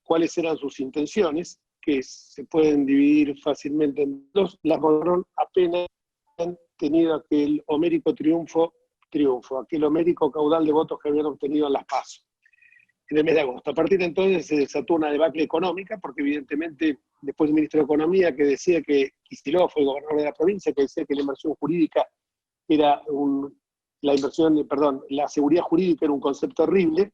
cuáles eran sus intenciones, que se pueden dividir fácilmente en dos. Las mostraron apenas han tenido aquel homérico triunfo, aquel homérico caudal de votos que habían obtenido en las PASO en el mes de agosto. A partir de entonces se desató una debacle económica, porque evidentemente después el ministro de Economía que decía que Kicillof fue el gobernador de la provincia, que decía que la inversión jurídica era la seguridad jurídica era un concepto horrible.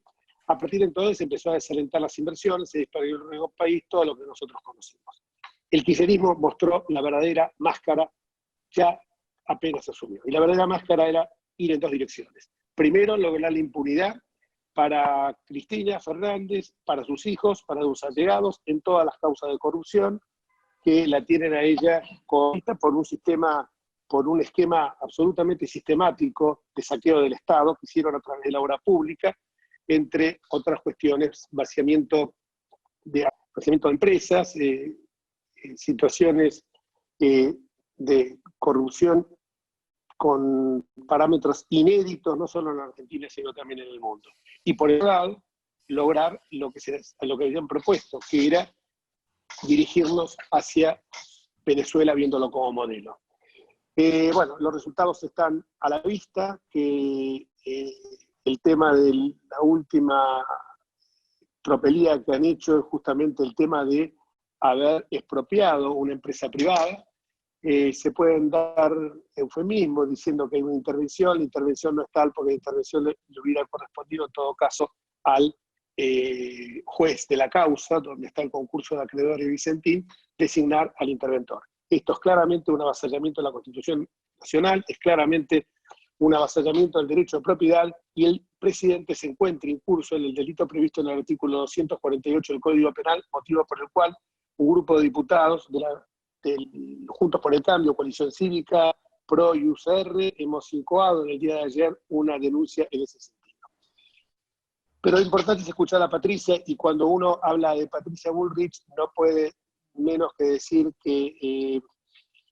A partir de entonces se empezó a desalentar las inversiones, se disparó el riesgo país, todo lo que nosotros conocemos. El kirchnerismo mostró la verdadera máscara ya apenas asumió. Y la verdadera máscara era ir en dos direcciones. Primero, lograr la impunidad para Cristina Fernández, para sus hijos, para sus allegados, en todas las causas de corrupción que la tienen a ella por un esquema absolutamente sistemático de saqueo del Estado que hicieron a través de la obra pública, entre otras cuestiones, vaciamiento de empresas, situaciones de corrupción con parámetros inéditos, no solo en la Argentina, sino también en el mundo. Y por otro lado, lograr lo que habían propuesto, que era dirigirnos hacia Venezuela viéndolo como modelo. Bueno, los resultados están a la vista, que el tema de la última tropelía que han hecho es justamente el tema de haber expropiado una empresa privada. Se pueden dar eufemismos diciendo que hay una intervención, la intervención no es tal porque la intervención le hubiera correspondido en todo caso al juez de la causa, donde está el concurso de acreedores Vicentín, designar al interventor. Esto es claramente un avasallamiento de la Constitución Nacional, es claramente un avasallamiento del derecho de propiedad, y el presidente se encuentra incurso en el delito previsto en el artículo 248 del Código Penal, motivo por el cual un grupo de diputados del Juntos por el Cambio, Coalición Cívica, PRO y UCR, hemos incoado en el día de ayer una denuncia en ese sentido. Pero lo importante es escuchar a Patricia, y cuando uno habla de Patricia Bullrich no puede menos que decir que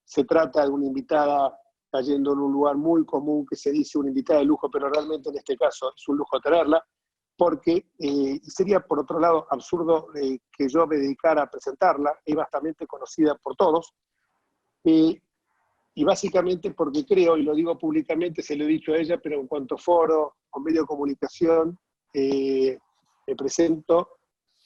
se trata de una invitada cayendo en un lugar muy común que se dice una invitada de lujo, pero realmente en este caso es un lujo tenerla, porque sería por otro lado absurdo que yo me dedicara a presentarla, es bastante conocida por todos, y básicamente porque creo, y lo digo públicamente, se lo he dicho a ella, pero en cuanto foro o medio de comunicación me presento,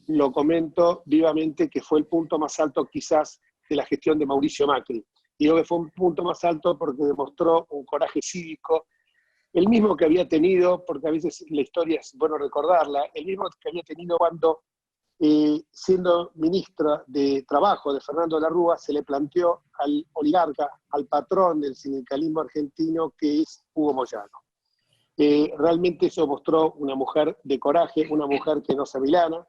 lo comento vivamente, que fue el punto más alto quizás de la gestión de Mauricio Macri. Digo que fue un punto más alto porque demostró un coraje cívico, el mismo que había tenido, porque a veces la historia es bueno recordarla, el mismo que había tenido cuando, siendo ministra de Trabajo de Fernando de la Rúa, se le planteó al oligarca, al patrón del sindicalismo argentino, que es Hugo Moyano. Realmente eso mostró una mujer de coraje, una mujer que no se amilana,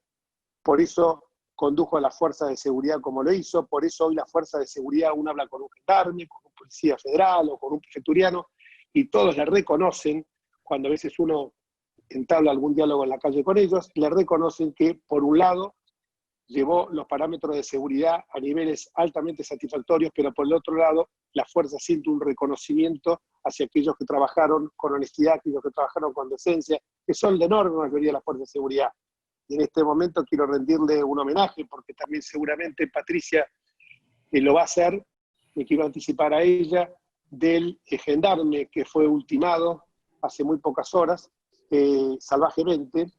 por eso condujo a la fuerza de seguridad como lo hizo, por eso hoy la fuerza de seguridad uno habla con un gendarme, con un policía federal o con un prefecturiano, y todos la reconocen, cuando a veces uno entabla algún diálogo en la calle con ellos, le reconocen que por un lado llevó los parámetros de seguridad a niveles altamente satisfactorios, pero por el otro lado la fuerza siente un reconocimiento hacia aquellos que trabajaron con honestidad, aquellos que trabajaron con decencia, que son la enorme mayoría de la fuerza de seguridad. Y en este momento quiero rendirle un homenaje, porque también seguramente Patricia lo va a hacer, me quiero anticipar a ella, del gendarme que fue ultimado hace muy pocas horas, salvajemente,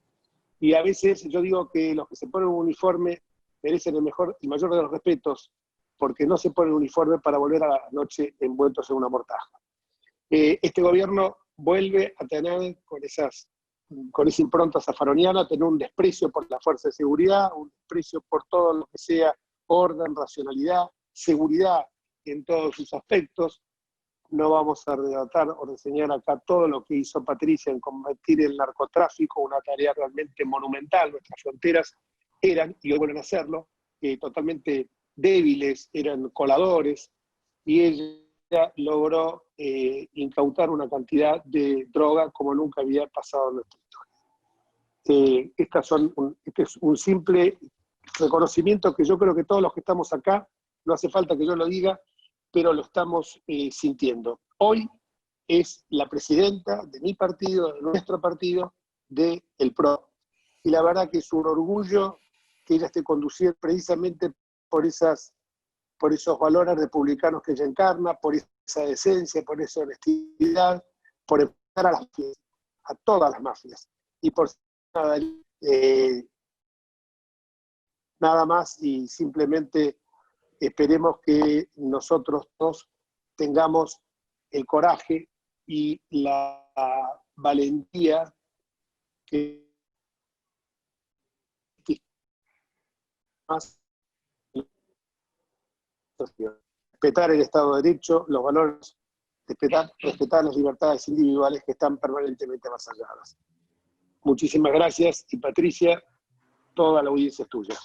y a veces yo digo que los que se ponen un uniforme merecen el mayor de los respetos, porque no se ponen un uniforme para volver a la noche envueltos en una mortaja. Este gobierno vuelve a tener con esa impronta zafaroniana, tener un desprecio por la fuerza de seguridad, un desprecio por todo lo que sea orden, racionalidad, seguridad en todos sus aspectos. No vamos a relatar o reseñar acá todo lo que hizo Patricia en combatir el narcotráfico, una tarea realmente monumental. Nuestras fronteras eran, y hoy vuelven a hacerlo, totalmente débiles, eran coladores, y ella logró incautar una cantidad de droga como nunca había pasado en nuestra historia. Este es un simple reconocimiento que yo creo que todos los que estamos acá, no hace falta que yo lo diga, pero lo estamos sintiendo. Hoy es la presidenta de mi partido, de nuestro partido, del PRO. y la verdad que es un orgullo que ella esté conducida precisamente por esos valores republicanos que ella encarna, por esa decencia, por esa honestidad, por enfrentar a las mafias, a todas las mafias. Y por nada más, y simplemente esperemos que nosotros todos tengamos el coraje y la valentía que más respetar el Estado de Derecho, los valores, respetar las libertades individuales que están permanentemente avasalladas. Muchísimas gracias, y Patricia, toda la audiencia es tuya.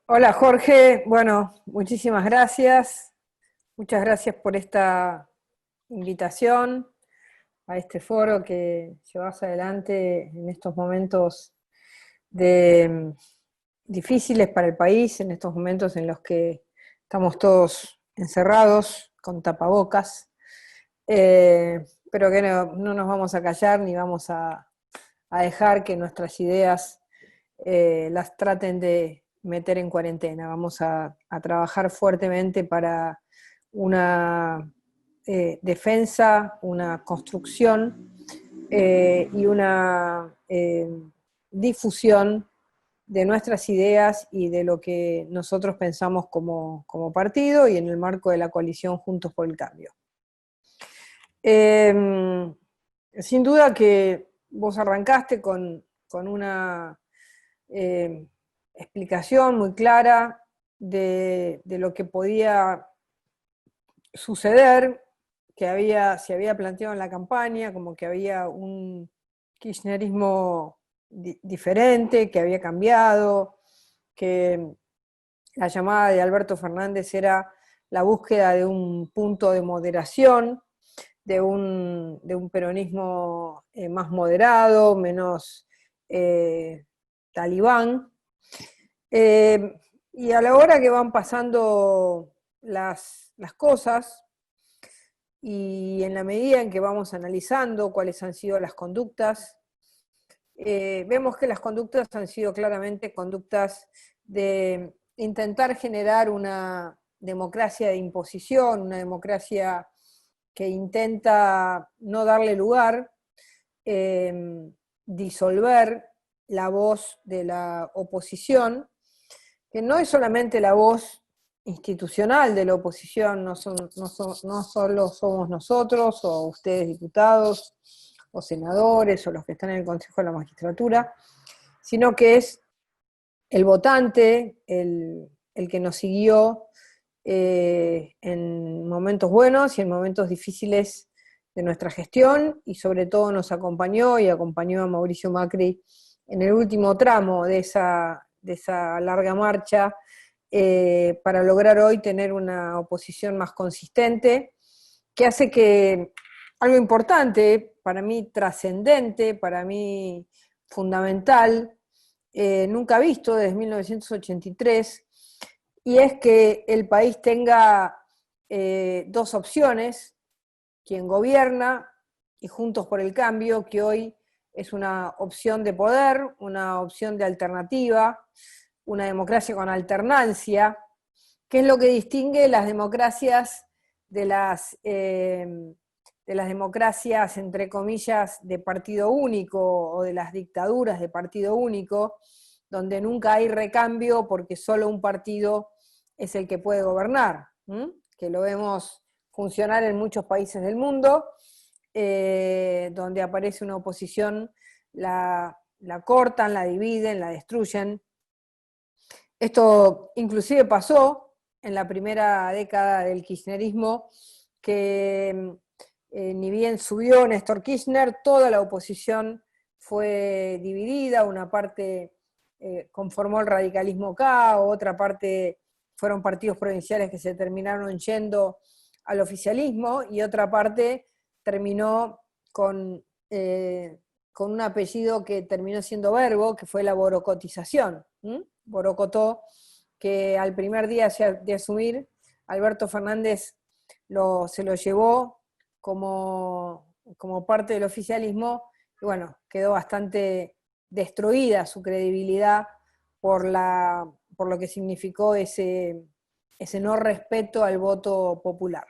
Hola Jorge, bueno, muchísimas gracias. Muchas gracias por esta invitación a este foro que llevas adelante en estos momentos difíciles para el país, en estos momentos en los que estamos todos encerrados con tapabocas, pero que no nos vamos a callar ni vamos a dejar que nuestras ideas las traten de meter en cuarentena. Vamos a trabajar fuertemente para una defensa, una construcción y una difusión de nuestras ideas y de lo que nosotros pensamos como partido y en el marco de la coalición Juntos por el Cambio. Sin duda que vos arrancaste con una explicación muy clara de lo que podía suceder, que se había planteado en la campaña, como que había un kirchnerismo diferente, que había cambiado, que la llamada de Alberto Fernández era la búsqueda de un punto de moderación, de un peronismo más moderado, menos talibán. Y a la hora que van pasando las cosas, y en la medida en que vamos analizando cuáles han sido las conductas, vemos que las conductas han sido claramente conductas de intentar generar una democracia de imposición, una democracia que intenta no darle lugar, disolver la voz de la oposición, que no es solamente la voz institucional de la oposición, no solo somos nosotros o ustedes diputados o senadores o los que están en el Consejo de la Magistratura, sino que es el votante, el que nos siguió en momentos buenos y en momentos difíciles de nuestra gestión, y sobre todo nos acompañó y acompañó a Mauricio Macri en el último tramo de esa larga marcha para lograr hoy tener una oposición más consistente, que hace que algo importante, para mí trascendente, para mí fundamental, nunca visto desde 1983, y es que el país tenga dos opciones: quien gobierna y Juntos por el Cambio, que hoy es una opción de poder, una opción de alternativa, una democracia con alternancia, que es lo que distingue las democracias de las democracias, entre comillas, de partido único, o de las dictaduras de partido único, donde nunca hay recambio porque solo un partido es el que puede gobernar, que lo vemos funcionar en muchos países del mundo, donde aparece una oposición, la cortan, la dividen, la destruyen. Esto inclusive pasó en la primera década del kirchnerismo, que ni bien subió Néstor Kirchner, toda la oposición fue dividida, una parte conformó el radicalismo K, otra parte fueron partidos provinciales que se terminaron yendo al oficialismo, y otra parte terminó con un apellido que terminó siendo verbo, que fue la borocotización. Borocotó, que al primer día de asumir, Alberto Fernández se lo llevó como parte del oficialismo, bueno, quedó bastante destruida su credibilidad por lo que significó ese no respeto al voto popular.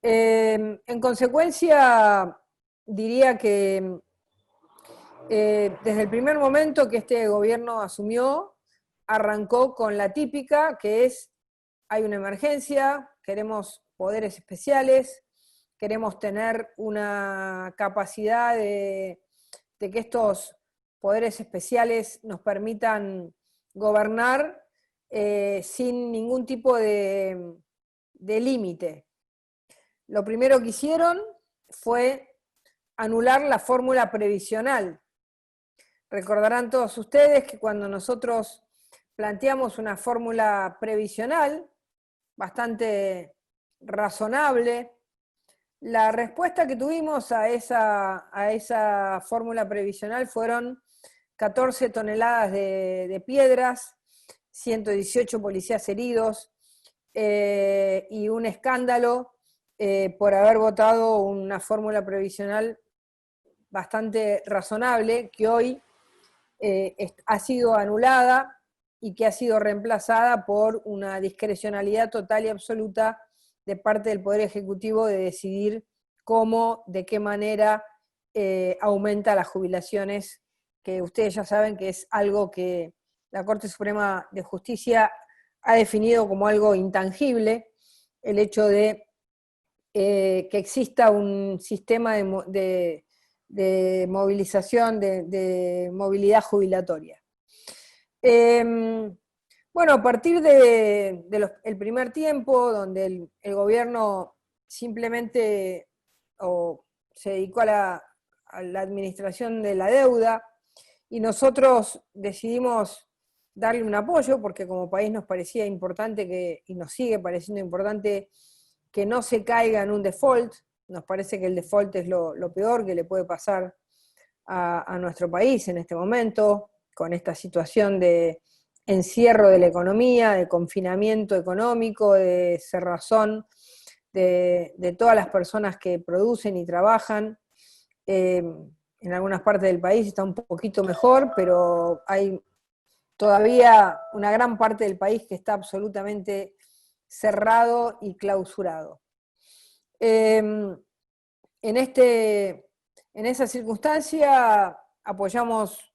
En consecuencia, diría que desde el primer momento que este gobierno asumió, arrancó con la típica, que es: hay una emergencia, queremos poderes especiales, queremos tener una capacidad de que estos poderes especiales nos permitan gobernar sin ningún tipo de límite. Lo primero que hicieron fue anular la fórmula previsional. Recordarán todos ustedes que cuando nosotros planteamos una fórmula previsional bastante razonable, la respuesta que tuvimos a esa fórmula previsional fueron 14 toneladas de piedras, 118 policías heridos y un escándalo por haber votado una fórmula previsional bastante razonable que hoy ha sido anulada y que ha sido reemplazada por una discrecionalidad total y absoluta de parte del Poder Ejecutivo de decidir cómo, de qué manera aumenta las jubilaciones, que ustedes ya saben que es algo que la Corte Suprema de Justicia ha definido como algo intangible, el hecho de que exista un sistema de movilización, de movilidad jubilatoria. Bueno, a partir del primer tiempo, donde el gobierno simplemente se dedicó a la administración de la deuda, y nosotros decidimos darle un apoyo, porque como país nos parecía importante y nos sigue pareciendo importante que no se caiga en un default. Nos parece que el default es lo peor que le puede pasar a nuestro país en este momento, con esta situación de encierro de la economía, de confinamiento económico, de cerrazón de todas las personas que producen y trabajan. En algunas partes del país está un poquito mejor, pero hay todavía una gran parte del país que está absolutamente cerrado y clausurado. En esa circunstancia apoyamos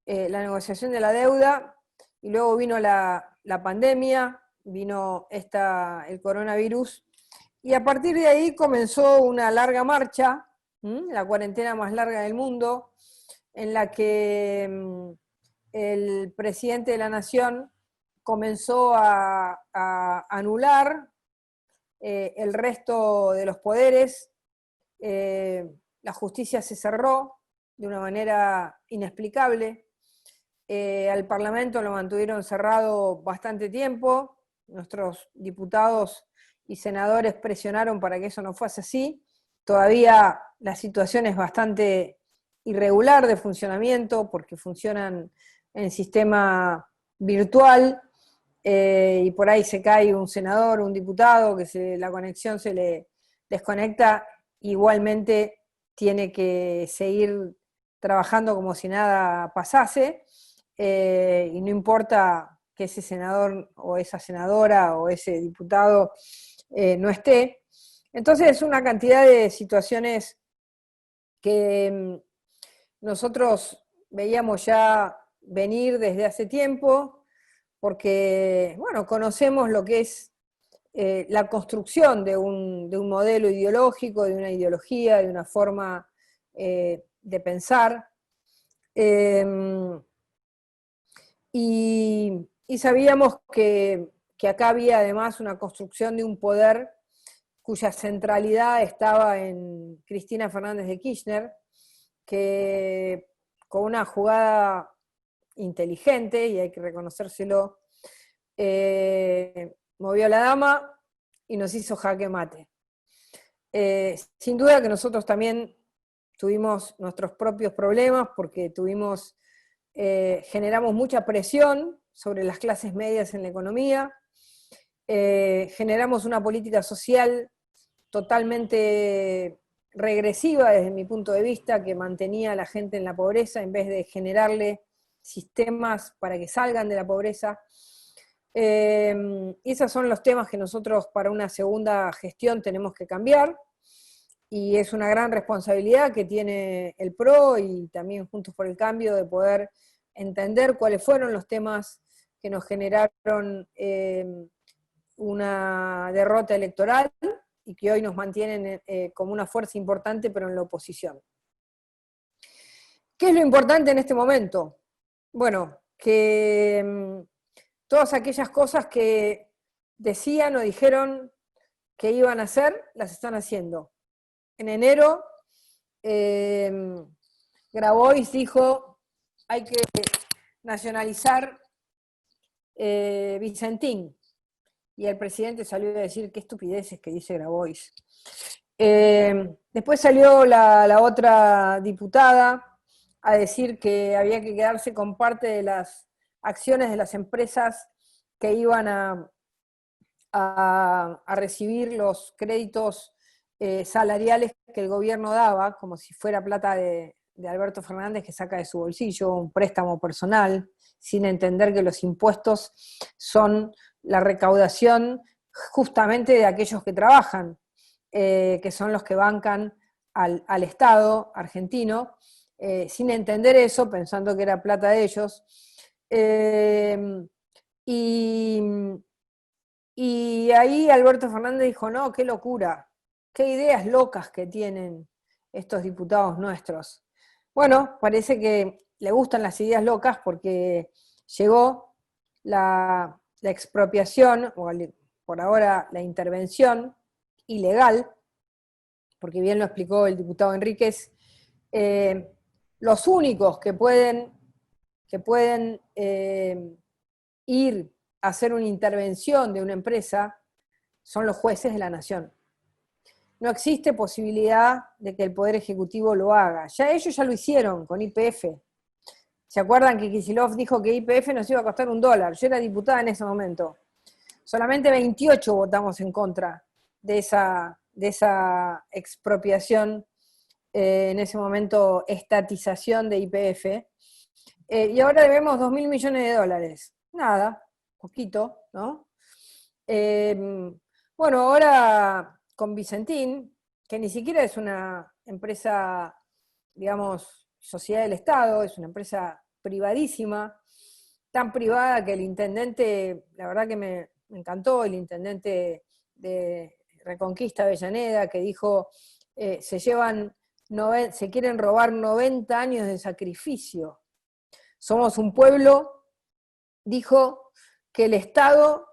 la negociación de la deuda, y luego vino la pandemia, vino el coronavirus, y a partir de ahí comenzó una larga marcha, la cuarentena más larga del mundo, en la que el presidente de la Nación comenzó a anular el resto de los poderes. La justicia se cerró de una manera inexplicable. Al Parlamento lo mantuvieron cerrado bastante tiempo. Nuestros diputados y senadores presionaron para que eso no fuese así. Todavía la situación es bastante irregular de funcionamiento, porque funcionan en sistema virtual, y por ahí se cae un senador, un diputado, que la conexión se le desconecta, igualmente tiene que seguir trabajando como si nada pasase, y no importa que ese senador o esa senadora o ese diputado no esté. Entonces es una cantidad de situaciones que nosotros veíamos ya venir desde hace tiempo, porque, bueno, conocemos lo que es la construcción de un modelo ideológico, de una ideología, de una forma de pensar, y sabíamos que acá había además una construcción de un poder cuya centralidad estaba en Cristina Fernández de Kirchner, que con una jugada inteligente, y hay que reconocérselo, movió la dama y nos hizo jaque mate. Sin duda que nosotros también tuvimos nuestros propios problemas, porque generamos mucha presión sobre las clases medias en la economía, generamos una política social totalmente regresiva desde mi punto de vista, que mantenía a la gente en la pobreza en vez de generarle sistemas para que salgan de la pobreza. Y esos son los temas que nosotros para una segunda gestión tenemos que cambiar, y es una gran responsabilidad que tiene el PRO y también Juntos por el Cambio de poder entender cuáles fueron los temas que nos generaron una derrota electoral y que hoy nos mantienen como una fuerza importante, pero en la oposición. ¿Qué es lo importante en este momento? Bueno, que todas aquellas cosas que decían o dijeron que iban a hacer, las están haciendo. En enero, Grabois dijo, hay que nacionalizar Vicentín, y el presidente salió a decir, qué estupideces que dice Grabois. Después salió la otra diputada a decir que había que quedarse con parte de las acciones de las empresas que iban a recibir los créditos salariales que el gobierno daba, como si fuera plata de Alberto Fernández que saca de su bolsillo, un préstamo personal, sin entender que los impuestos son la recaudación justamente de aquellos que trabajan, que son los que bancan al Estado argentino, sin entender eso, pensando que era plata de ellos. Y ahí Alberto Fernández dijo, no, qué locura, qué ideas locas que tienen estos diputados nuestros. Bueno, parece que le gustan las ideas locas porque llegó la expropiación, o por ahora la intervención ilegal, porque bien lo explicó el diputado Enríquez, los únicos que pueden ir a hacer una intervención de una empresa son los jueces de la nación. No existe posibilidad de que el Poder Ejecutivo lo haga. Ya ellos ya lo hicieron con YPF. ¿Se acuerdan que Kicillof dijo que YPF nos iba a costar $1? Yo era diputada en ese momento. Solamente 28 votamos en contra de esa expropiación, en ese momento estatización de YPF. Y ahora debemos $2.000 millones. Nada, poquito, ¿no? Bueno, ahora con Vicentín, que ni siquiera es una empresa, digamos, sociedad del Estado, es una empresa privadísima, tan privada que el intendente, la verdad que me encantó, el intendente de Reconquista Avellaneda, que dijo, se quieren robar 90 años de sacrificio. Somos un pueblo, dijo, que el Estado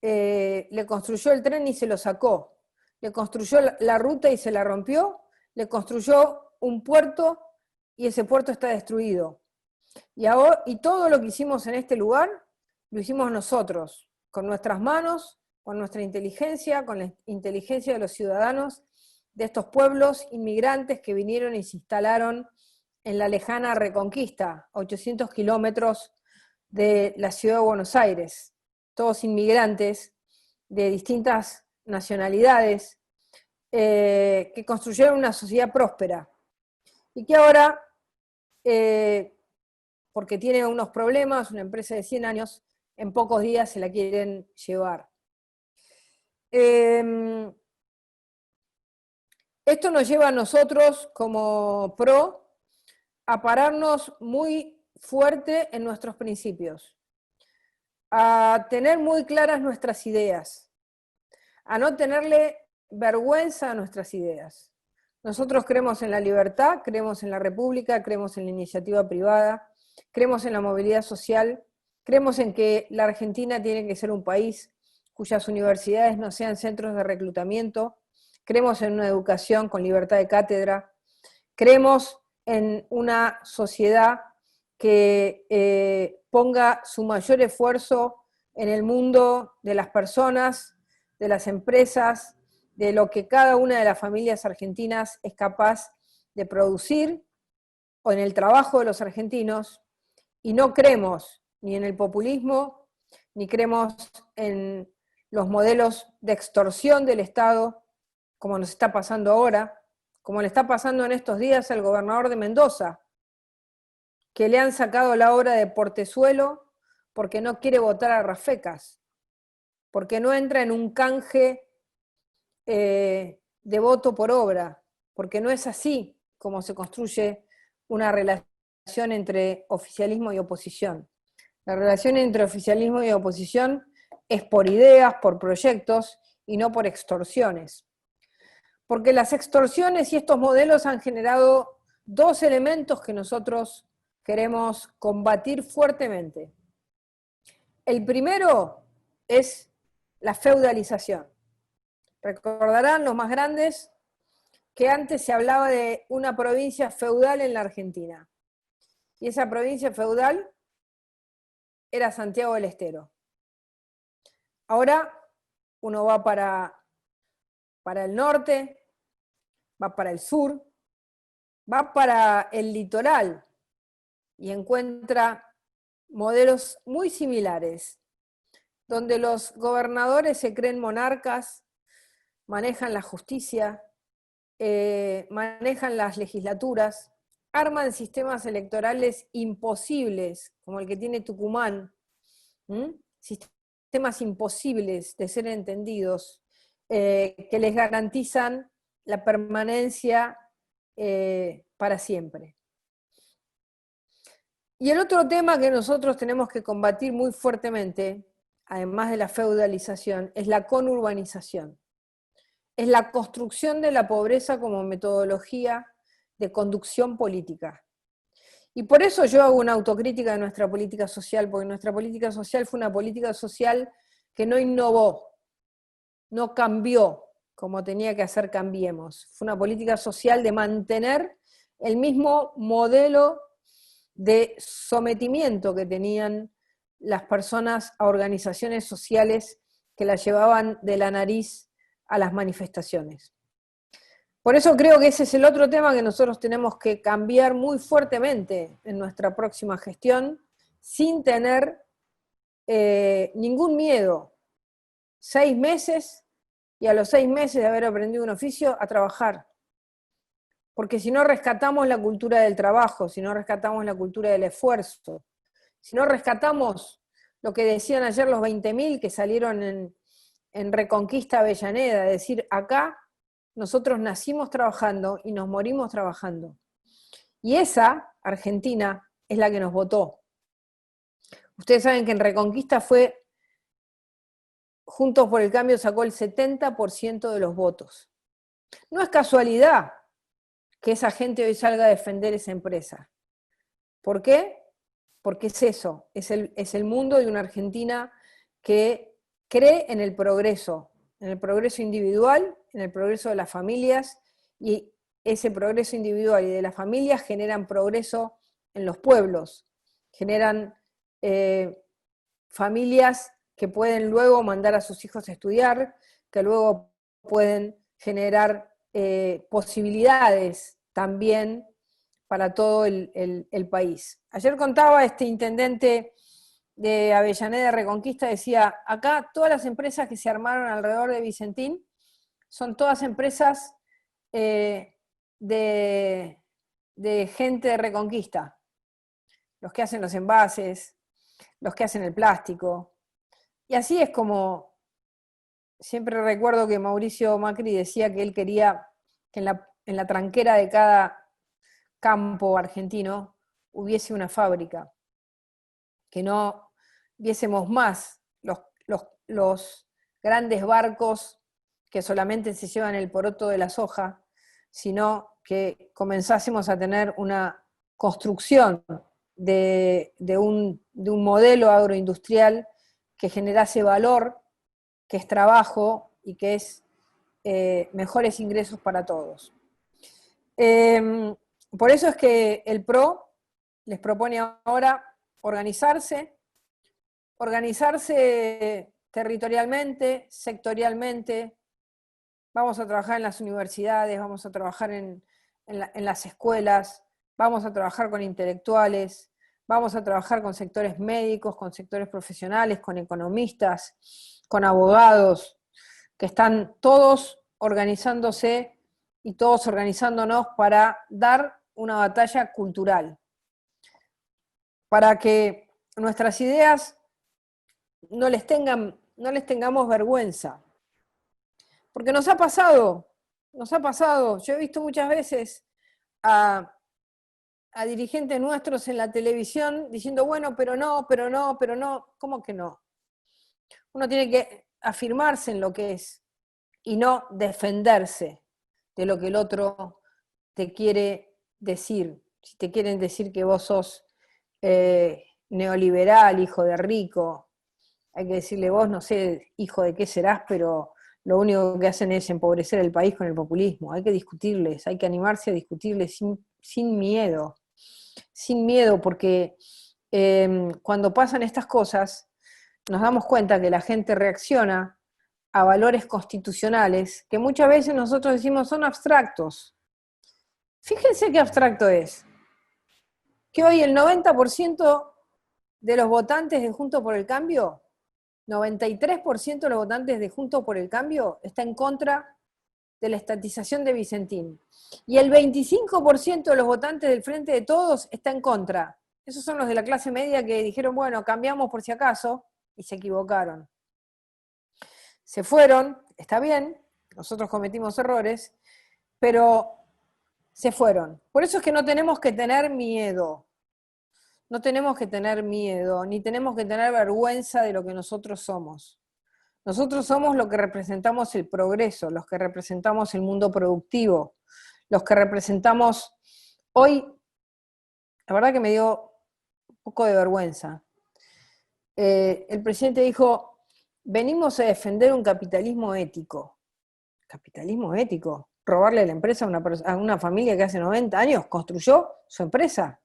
le construyó el tren y se lo sacó, le construyó la ruta y se la rompió, le construyó un puerto y ese puerto está destruido. Y todo lo que hicimos en este lugar, lo hicimos nosotros, con nuestras manos, con nuestra inteligencia, con la inteligencia de los ciudadanos de estos pueblos inmigrantes que vinieron y se instalaron en la lejana Reconquista, 800 kilómetros de la ciudad de Buenos Aires, todos inmigrantes de distintas nacionalidades, que construyeron una sociedad próspera, y que ahora, porque tiene unos problemas, una empresa de 100 años, en pocos días se la quieren llevar. Esto nos lleva a nosotros, como PRO, a pararnos muy fuerte en nuestros principios, a tener muy claras nuestras ideas, a no tenerle vergüenza a nuestras ideas. Nosotros creemos en la libertad, creemos en la república, creemos en la iniciativa privada, creemos en la movilidad social, creemos en que la Argentina tiene que ser un país cuyas universidades no sean centros de reclutamiento, creemos en una educación con libertad de cátedra, creemos en una sociedad que ponga su mayor esfuerzo en el mundo de las personas, de las empresas, de lo que cada una de las familias argentinas es capaz de producir, o en el trabajo de los argentinos, y no creemos ni en el populismo, ni creemos en los modelos de extorsión del Estado, como nos está pasando ahora, como le está pasando en estos días al gobernador de Mendoza, que le han sacado la obra de Portezuelo porque no quiere votar a Rafecas, porque no entra en un canje de voto por obra, porque no es así como se construye una relación entre oficialismo y oposición. La relación entre oficialismo y oposición es por ideas, por proyectos y no por extorsiones. Porque las extorsiones y estos modelos han generado dos elementos que nosotros queremos combatir fuertemente. El primero es la feudalización. Recordarán los más grandes que antes se hablaba de una provincia feudal en la Argentina. Y esa provincia feudal era Santiago del Estero. Ahora uno va para el norte, va para el sur, va para el litoral y encuentra modelos muy similares, donde los gobernadores se creen monarcas, manejan la justicia, manejan las legislaturas, arman sistemas electorales imposibles, como el que tiene Tucumán, sistemas imposibles de ser entendidos, que les garantizan la permanencia para siempre. Y el otro tema que nosotros tenemos que combatir muy fuertemente, además de la feudalización, es la conurbanización. Es la construcción de la pobreza como metodología de conducción política. Y por eso yo hago una autocrítica de nuestra política social, porque nuestra política social fue una política social que no innovó, no cambió como tenía que hacer Cambiemos. Fue una política social de mantener el mismo modelo de sometimiento que tenían las personas a organizaciones sociales que las llevaban de la nariz a las manifestaciones. Por eso creo que ese es el otro tema que nosotros tenemos que cambiar muy fuertemente en nuestra próxima gestión, sin tener ningún miedo. 6 meses, y a los 6 meses de haber aprendido un oficio, a trabajar. Porque si no rescatamos la cultura del trabajo, si no rescatamos la cultura del esfuerzo, si no rescatamos lo que decían ayer los 20.000 que salieron en Reconquista Avellaneda, es decir, acá nosotros nacimos trabajando y nos morimos trabajando. Y esa Argentina es la que nos votó. Ustedes saben que en Reconquista Juntos por el Cambio sacó el 70% de los votos. No es casualidad que esa gente hoy salga a defender esa empresa. ¿Por qué? Porque es eso, es el mundo de una Argentina que cree en el progreso individual, en el progreso de las familias, y ese progreso individual y de las familias generan progreso en los pueblos, generan familias que pueden luego mandar a sus hijos a estudiar, que luego pueden generar posibilidades también para todo el país. Ayer contaba este intendente de Avellaneda Reconquista, decía, acá todas las empresas que se armaron alrededor de Vicentín son todas empresas de gente de Reconquista, los que hacen los envases, los que hacen el plástico. Y así es como, siempre recuerdo que Mauricio Macri decía que él quería que en la tranquera de cada campo argentino hubiese una fábrica, que no viésemos más los grandes barcos que solamente se llevan el poroto de la soja, sino que comenzásemos a tener una construcción de un modelo agroindustrial que generase valor, que es trabajo y que es mejores ingresos para todos. Por eso es que el PRO les propone ahora organizarse territorialmente, sectorialmente. Vamos a trabajar en las universidades, vamos a trabajar en las escuelas, vamos a trabajar con intelectuales, vamos a trabajar con sectores médicos, con sectores profesionales, con economistas, con abogados, que están todos organizándose y todos organizándonos para dar una batalla cultural, para que nuestras ideas no les tengamos vergüenza. Porque nos ha pasado, yo he visto muchas veces a dirigentes nuestros en la televisión diciendo, bueno, pero no, ¿cómo que no? Uno tiene que afirmarse en lo que es y no defenderse de lo que el otro te quiere decir. Si te quieren decir que vos sos neoliberal, hijo de rico, hay que decirle vos, no sé, hijo de qué serás, pero lo único que hacen es empobrecer el país con el populismo. Hay que discutirles, hay que animarse a discutirles sin miedo. Sin miedo, porque cuando pasan estas cosas, nos damos cuenta que la gente reacciona a valores constitucionales que muchas veces nosotros decimos son abstractos. Fíjense qué abstracto es. Que hoy el 90% de los votantes de Juntos por el Cambio, 93% de los votantes de Juntos por el Cambio está en contra de la estatización de Vicentín. Y el 25% de los votantes del Frente de Todos está en contra. Esos son los de la clase media que dijeron, bueno, cambiamos por si acaso, y se equivocaron. Se fueron, está bien, nosotros cometimos errores, pero se fueron. Por eso es que no tenemos que tener miedo. No tenemos que tener miedo, ni tenemos que tener vergüenza de lo que nosotros somos. Nosotros somos los que representamos el progreso, los que representamos el mundo productivo, los que representamos... Hoy, la verdad que me dio un poco de vergüenza. El presidente dijo, venimos a defender un capitalismo ético. ¿Capitalismo ético? ¿Robarle la empresa a una familia que hace 90 años construyó su empresa?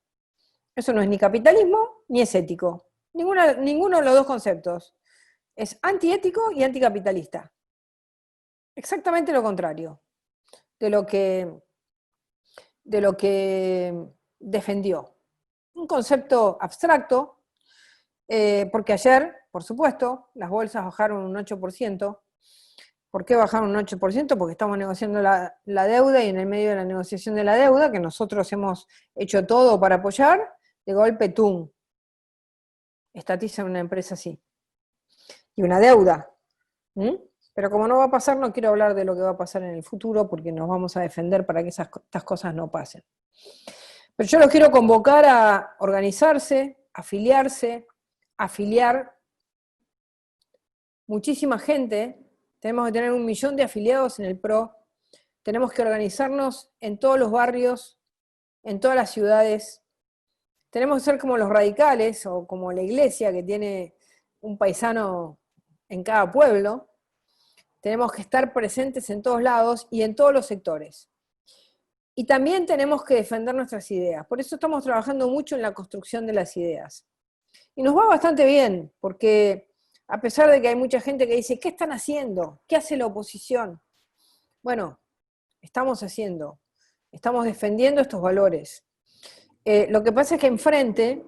Eso no es ni capitalismo ni es ético. Ninguno de los dos conceptos. Es antiético y anticapitalista. Exactamente lo contrario de lo que defendió. Un concepto abstracto, porque ayer, por supuesto, las bolsas bajaron un 8%. ¿Por qué bajaron un 8%? Porque estamos negociando la deuda y en el medio de la negociación de la deuda, que nosotros hemos hecho todo para apoyar, de golpe, ¡tum!, estatizan una empresa así. Y una deuda. Pero como no va a pasar, no quiero hablar de lo que va a pasar en el futuro, porque nos vamos a defender para que estas cosas no pasen. Pero yo los quiero convocar a organizarse, afiliarse, afiliar muchísima gente. Tenemos que tener 1 millón de afiliados en el PRO. Tenemos que organizarnos en todos los barrios, en todas las ciudades. Tenemos que ser como los radicales o como la iglesia que tiene un paisano en cada pueblo. Tenemos que estar presentes en todos lados y en todos los sectores. Y también tenemos que defender nuestras ideas. Por eso estamos trabajando mucho en la construcción de las ideas. Y nos va bastante bien, porque a pesar de que hay mucha gente que dice, ¿qué están haciendo? ¿Qué hace la oposición? Bueno, estamos defendiendo estos valores. Lo que pasa es que enfrente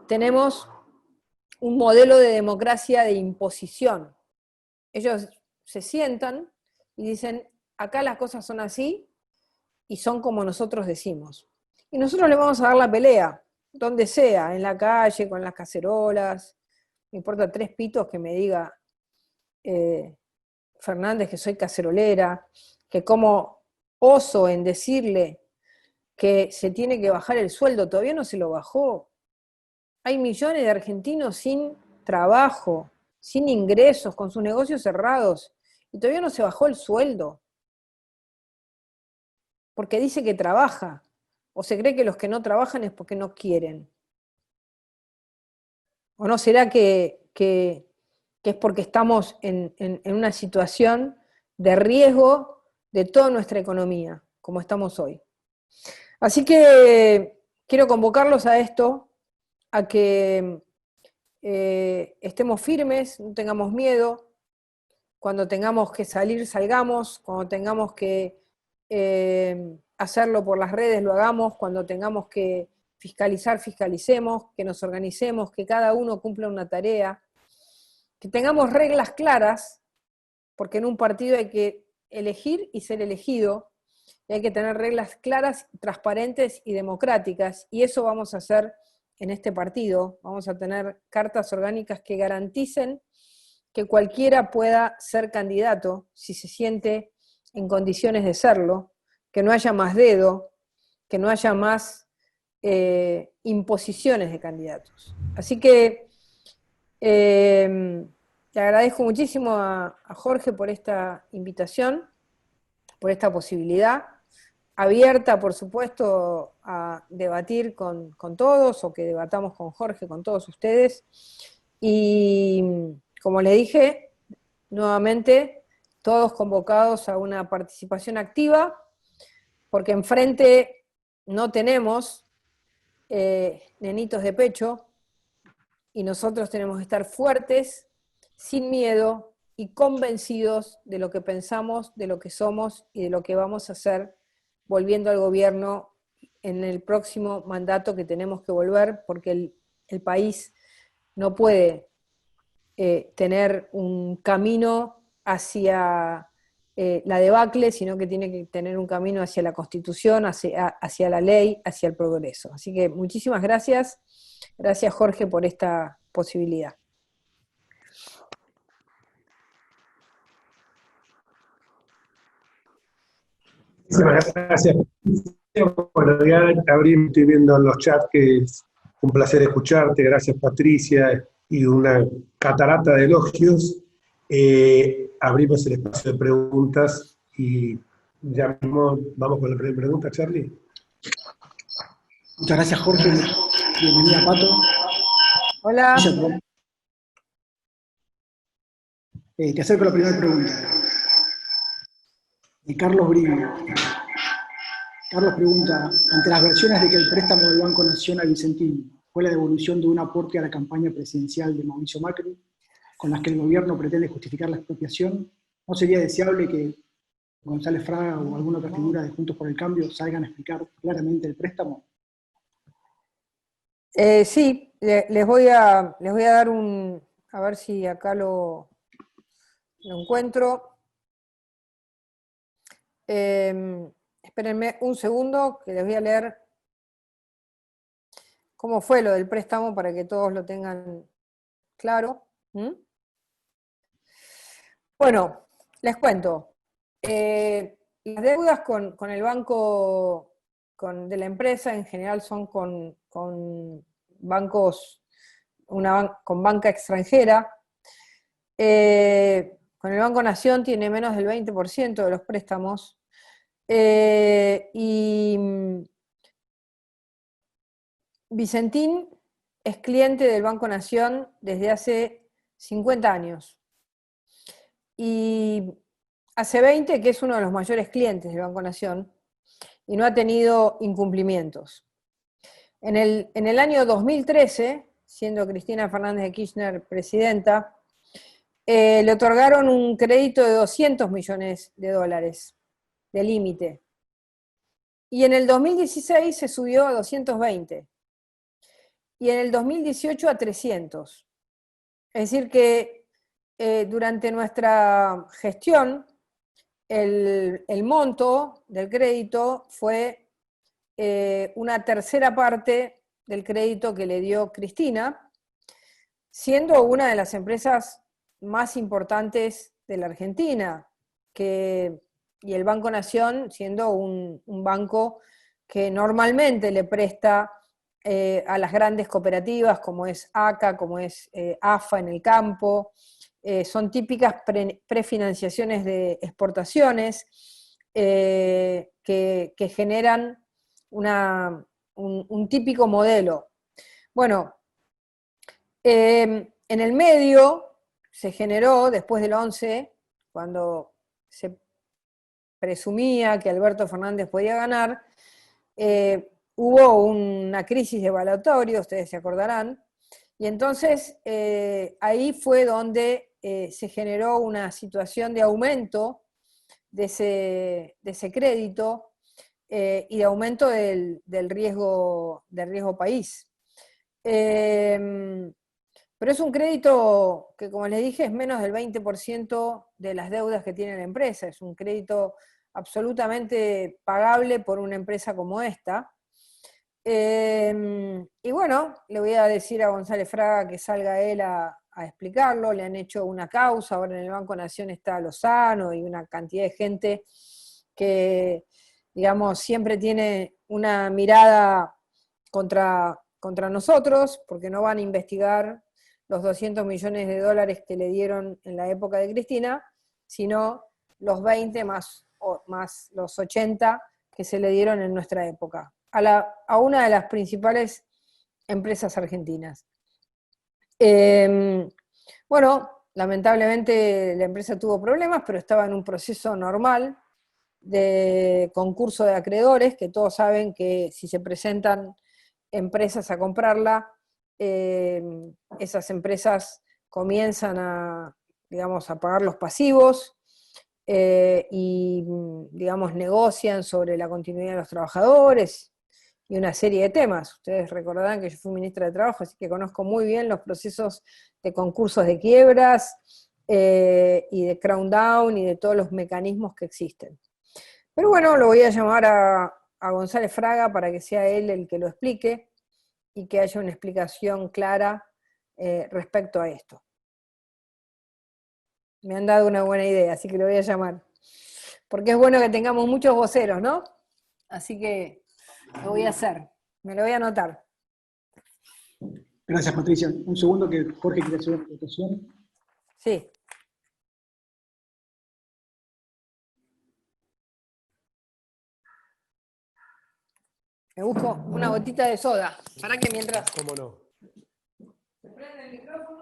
tenemos un modelo de democracia de imposición. Ellos se sientan y dicen, acá las cosas son así y son como nosotros decimos. Y nosotros le vamos a dar la pelea, donde sea, en la calle, con las cacerolas, me importa 3 pitos que me diga Fernández que soy cacerolera, que como oso en decirle que se tiene que bajar el sueldo, todavía no se lo bajó. Hay millones de argentinos sin trabajo, sin ingresos, con sus negocios cerrados, y todavía no se bajó el sueldo. Porque dice que trabaja, o se cree que los que no trabajan es porque no quieren. ¿O no será que es porque estamos en una situación de riesgo de toda nuestra economía, como estamos hoy? Así que quiero convocarlos a esto, a que estemos firmes, no tengamos miedo, cuando tengamos que salir, salgamos, cuando tengamos que hacerlo por las redes, lo hagamos, cuando tengamos que fiscalizar, fiscalicemos, que nos organicemos, que cada uno cumpla una tarea, que tengamos reglas claras, porque en un partido hay que elegir y ser elegido, y hay que tener reglas claras, transparentes y democráticas, y eso vamos a hacer en este partido. Vamos a tener cartas orgánicas que garanticen que cualquiera pueda ser candidato si se siente en condiciones de serlo, que no haya más dedo, que no haya más imposiciones de candidatos. Así que le agradezco muchísimo a Jorge por esta invitación, por esta posibilidad, abierta, por supuesto, a debatir con todos, o que debatamos con Jorge, con todos ustedes. Y como le dije, nuevamente, todos convocados a una participación activa, porque enfrente no tenemos nenitos de pecho, y nosotros tenemos que estar fuertes, sin miedo y convencidos de lo que pensamos, de lo que somos y de lo que vamos a hacer volviendo al gobierno en el próximo mandato que tenemos que volver, porque el país no puede tener un camino hacia la debacle, sino que tiene que tener un camino hacia la Constitución, hacia la ley, hacia el progreso. Así que muchísimas gracias. Gracias, Jorge, por esta posibilidad. Muchas gracias. Bueno, ya Abril, estoy viendo en los chats que es un placer escucharte. Gracias, Patricia, y una catarata de elogios. Abrimos el espacio de preguntas y ya mismo vamos con la primera pregunta, Charlie. Muchas gracias, Jorge. Bienvenida, Pato. Hola. Te acerco a la primera pregunta. Carlos Brivio. Carlos pregunta, ante las versiones de que el préstamo del Banco Nación a Vicentín fue la devolución de un aporte a la campaña presidencial de Mauricio Macri, con las que el gobierno pretende justificar la expropiación, ¿no sería deseable que González Fraga o alguna otra figura de Juntos por el Cambio salgan a explicar claramente el préstamo? Sí, les voy a dar a ver si acá lo encuentro. Espérenme un segundo, que les voy a leer cómo fue lo del préstamo para que todos lo tengan claro. Bueno, les cuento. Las deudas con el banco de la empresa en general son con bancos, con banca extranjera. Con el Banco Nación tiene menos del 20% de los préstamos. Y Vicentín es cliente del Banco Nación desde hace 50 años. Y hace 20 que es uno de los mayores clientes del Banco Nación y no ha tenido incumplimientos. En el año 2013, siendo Cristina Fernández de Kirchner presidenta, le otorgaron un crédito de 200 millones de dólares de límite. Y en el 2016 se subió a 220. Y en el 2018 a 300. Es decir que durante nuestra gestión el monto del crédito fue una tercera parte del crédito que le dio Cristina, siendo una de las empresas más importantes de la Argentina, y el Banco Nación siendo un banco que normalmente le presta a las grandes cooperativas, como es ACA, como es AFA en el campo. Son típicas prefinanciaciones de exportaciones que generan un típico modelo. Bueno, en el medio se generó, después del 11, cuando se presumía que Alberto Fernández podía ganar, hubo una crisis de evaluatorio, ustedes se acordarán, y entonces ahí fue donde se generó una situación de aumento de ese crédito y de aumento del riesgo país. Pero es un crédito que, como les dije, es menos del 20% de las deudas que tiene la empresa. Es un crédito absolutamente pagable por una empresa como esta. Y bueno, le voy a decir a González Fraga que salga él a explicarlo. Le han hecho una causa, ahora en el Banco Nación está Lozano y una cantidad de gente que, digamos, siempre tiene una mirada contra nosotros, porque no van a investigar los 200 millones de dólares que le dieron en la época de Cristina, sino los 20 más los 80 que se le dieron en nuestra época, a una de las principales empresas argentinas. Bueno, lamentablemente la empresa tuvo problemas, pero estaba en un proceso normal de concurso de acreedores, que todos saben que si se presentan empresas a comprarla, esas empresas comienzan a pagar los pasivos, y, digamos, negocian sobre la continuidad de los trabajadores y una serie de temas. Ustedes recordarán que yo fui ministra de Trabajo, así que conozco muy bien los procesos de concursos de quiebras, y de crown down y de todos los mecanismos que existen. Pero bueno, lo voy a llamar a González Fraga para que sea él el que lo explique y que haya una explicación clara respecto a esto. Me han dado una buena idea, así que lo voy a llamar. Porque es bueno que tengamos muchos voceros, ¿no? Así que lo voy a hacer, me lo voy a anotar. Gracias, Patricia. Un segundo que Jorge quiere hacer una presentación. Sí. Me busco una gotita de soda. Para que mientras... ¿Cómo no? ¿Se prende el micrófono?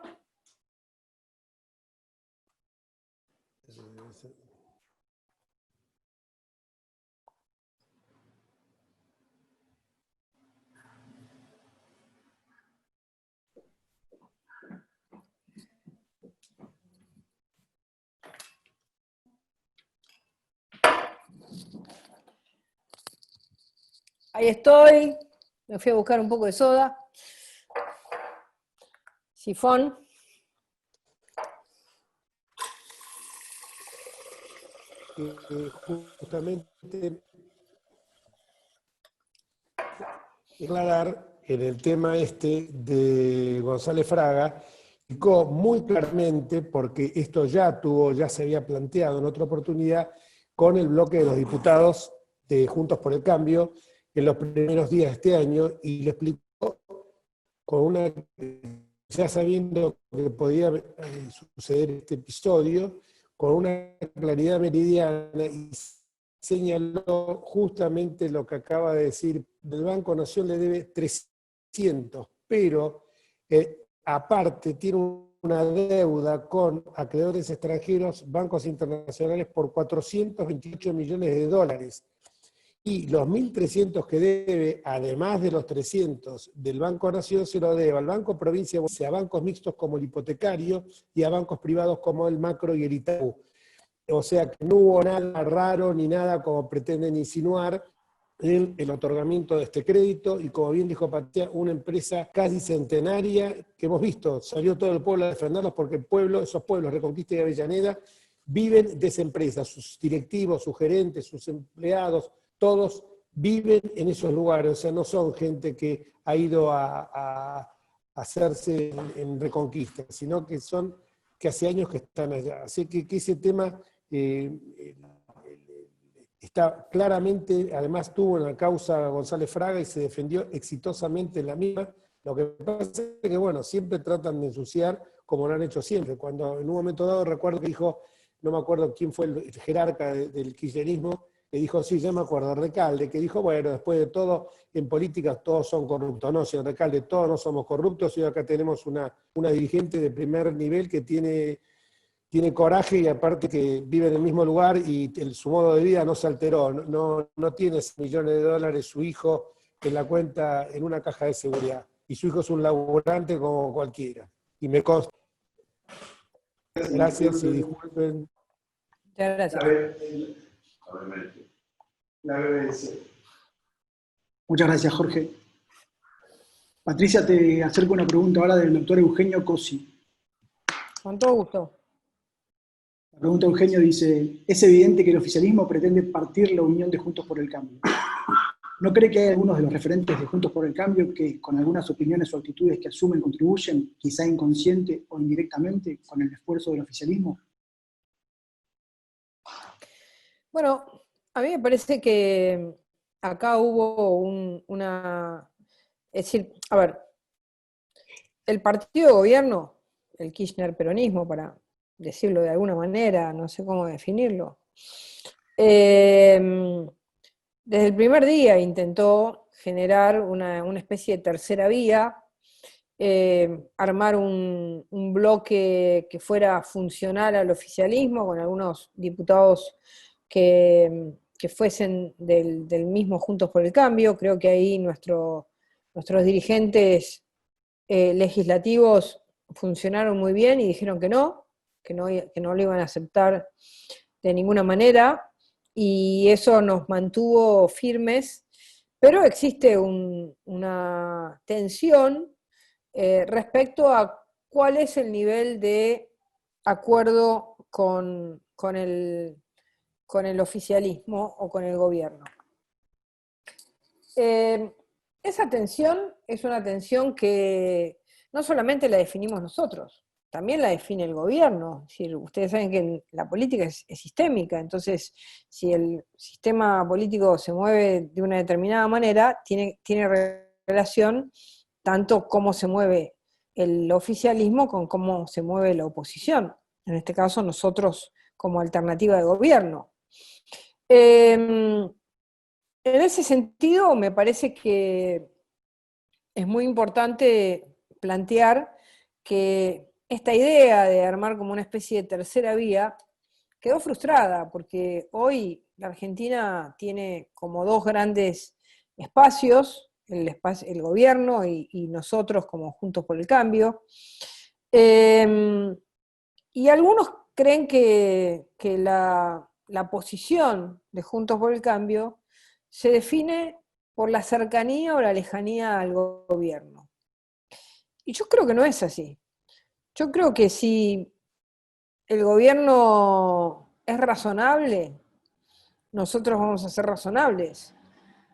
Ahí estoy. Me fui a buscar un poco de soda. Sifón. Justamente aclarar en el tema este de González Fraga, explicó muy claramente, porque esto ya se había planteado en otra oportunidad con el bloque de los diputados de Juntos por el Cambio en los primeros días de este año, y lo explicó con ya sabiendo que podía suceder este episodio, con una claridad meridiana, y señaló justamente lo que acaba de decir. Del Banco Nación le debe 300, pero aparte tiene una deuda con acreedores extranjeros, bancos internacionales, por 428 millones de dólares. Y los 1.300 que debe, además de los 300 del Banco Nación, se lo debe al Banco Provincia, a bancos mixtos como el hipotecario y a bancos privados como el Macro y el Itaú. O sea que no hubo nada raro ni nada como pretenden insinuar en el otorgamiento de este crédito, y como bien dijo Patricia, una empresa casi centenaria que hemos visto, salió todo el pueblo a defenderlos, porque el pueblo, esos pueblos, Reconquista y Avellaneda, viven de esa empresa, sus directivos, sus gerentes, sus empleados, todos viven en esos lugares. O sea, no son gente que ha ido a hacerse en Reconquista, sino que son que hace años que están allá. Así que ese tema está claramente, además tuvo en la causa González Fraga y se defendió exitosamente en la misma. Lo que pasa es que, bueno, siempre tratan de ensuciar como lo han hecho siempre. Cuando en un momento dado recuerdo que dijo, no me acuerdo quién fue el jerarca del kirchnerismo, que dijo, sí, ya me acuerdo, Recalde, que dijo, bueno, después de todo, en política todos son corruptos. No, señor Recalde, todos no somos corruptos, y acá tenemos una dirigente de primer nivel que tiene coraje, y aparte que vive en el mismo lugar y su modo de vida no se alteró. No tiene millones de dólares su hijo en la cuenta, en una caja de seguridad. Y su hijo es un laburante como cualquiera. Y me consta. Gracias y disculpen. Muchas gracias. La BBC. Muchas gracias, Jorge. Patricia, te acerco una pregunta ahora del doctor Eugenio Cosi. Con todo gusto. La pregunta de Eugenio dice, es evidente que el oficialismo pretende partir la unión de Juntos por el Cambio. ¿No cree que hay algunos de los referentes de Juntos por el Cambio que, con algunas opiniones o actitudes que asumen, contribuyen, quizá inconsciente o indirectamente, con el esfuerzo del oficialismo? Bueno, a mí me parece que acá hubo una... Es decir, a ver, el partido de gobierno, el Kirchner-peronismo, para decirlo de alguna manera, no sé cómo definirlo, desde el primer día intentó generar una especie de tercera vía, armar un bloque que fuera funcional al oficialismo, con algunos diputados que fuesen del mismo Juntos por el Cambio. Creo que ahí nuestros dirigentes legislativos funcionaron muy bien y dijeron que no lo iban a aceptar de ninguna manera, y eso nos mantuvo firmes, pero existe una tensión respecto a cuál es el nivel de acuerdo con el oficialismo o con el gobierno. Esa tensión es una tensión que no solamente la definimos nosotros, también la define el gobierno. Es decir, ustedes saben que la política es sistémica, entonces si el sistema político se mueve de una determinada manera, tiene relación tanto cómo se mueve el oficialismo con cómo se mueve la oposición. En este caso, nosotros como alternativa de gobierno. En ese sentido, me parece que es muy importante plantear que esta idea de armar como una especie de tercera vía quedó frustrada, porque hoy la Argentina tiene como dos grandes espacios, el gobierno y nosotros como Juntos por el Cambio, y algunos creen que la posición de Juntos por el Cambio se define por la cercanía o la lejanía al gobierno. Y yo creo que no es así. Yo creo que si el gobierno es razonable, nosotros vamos a ser razonables.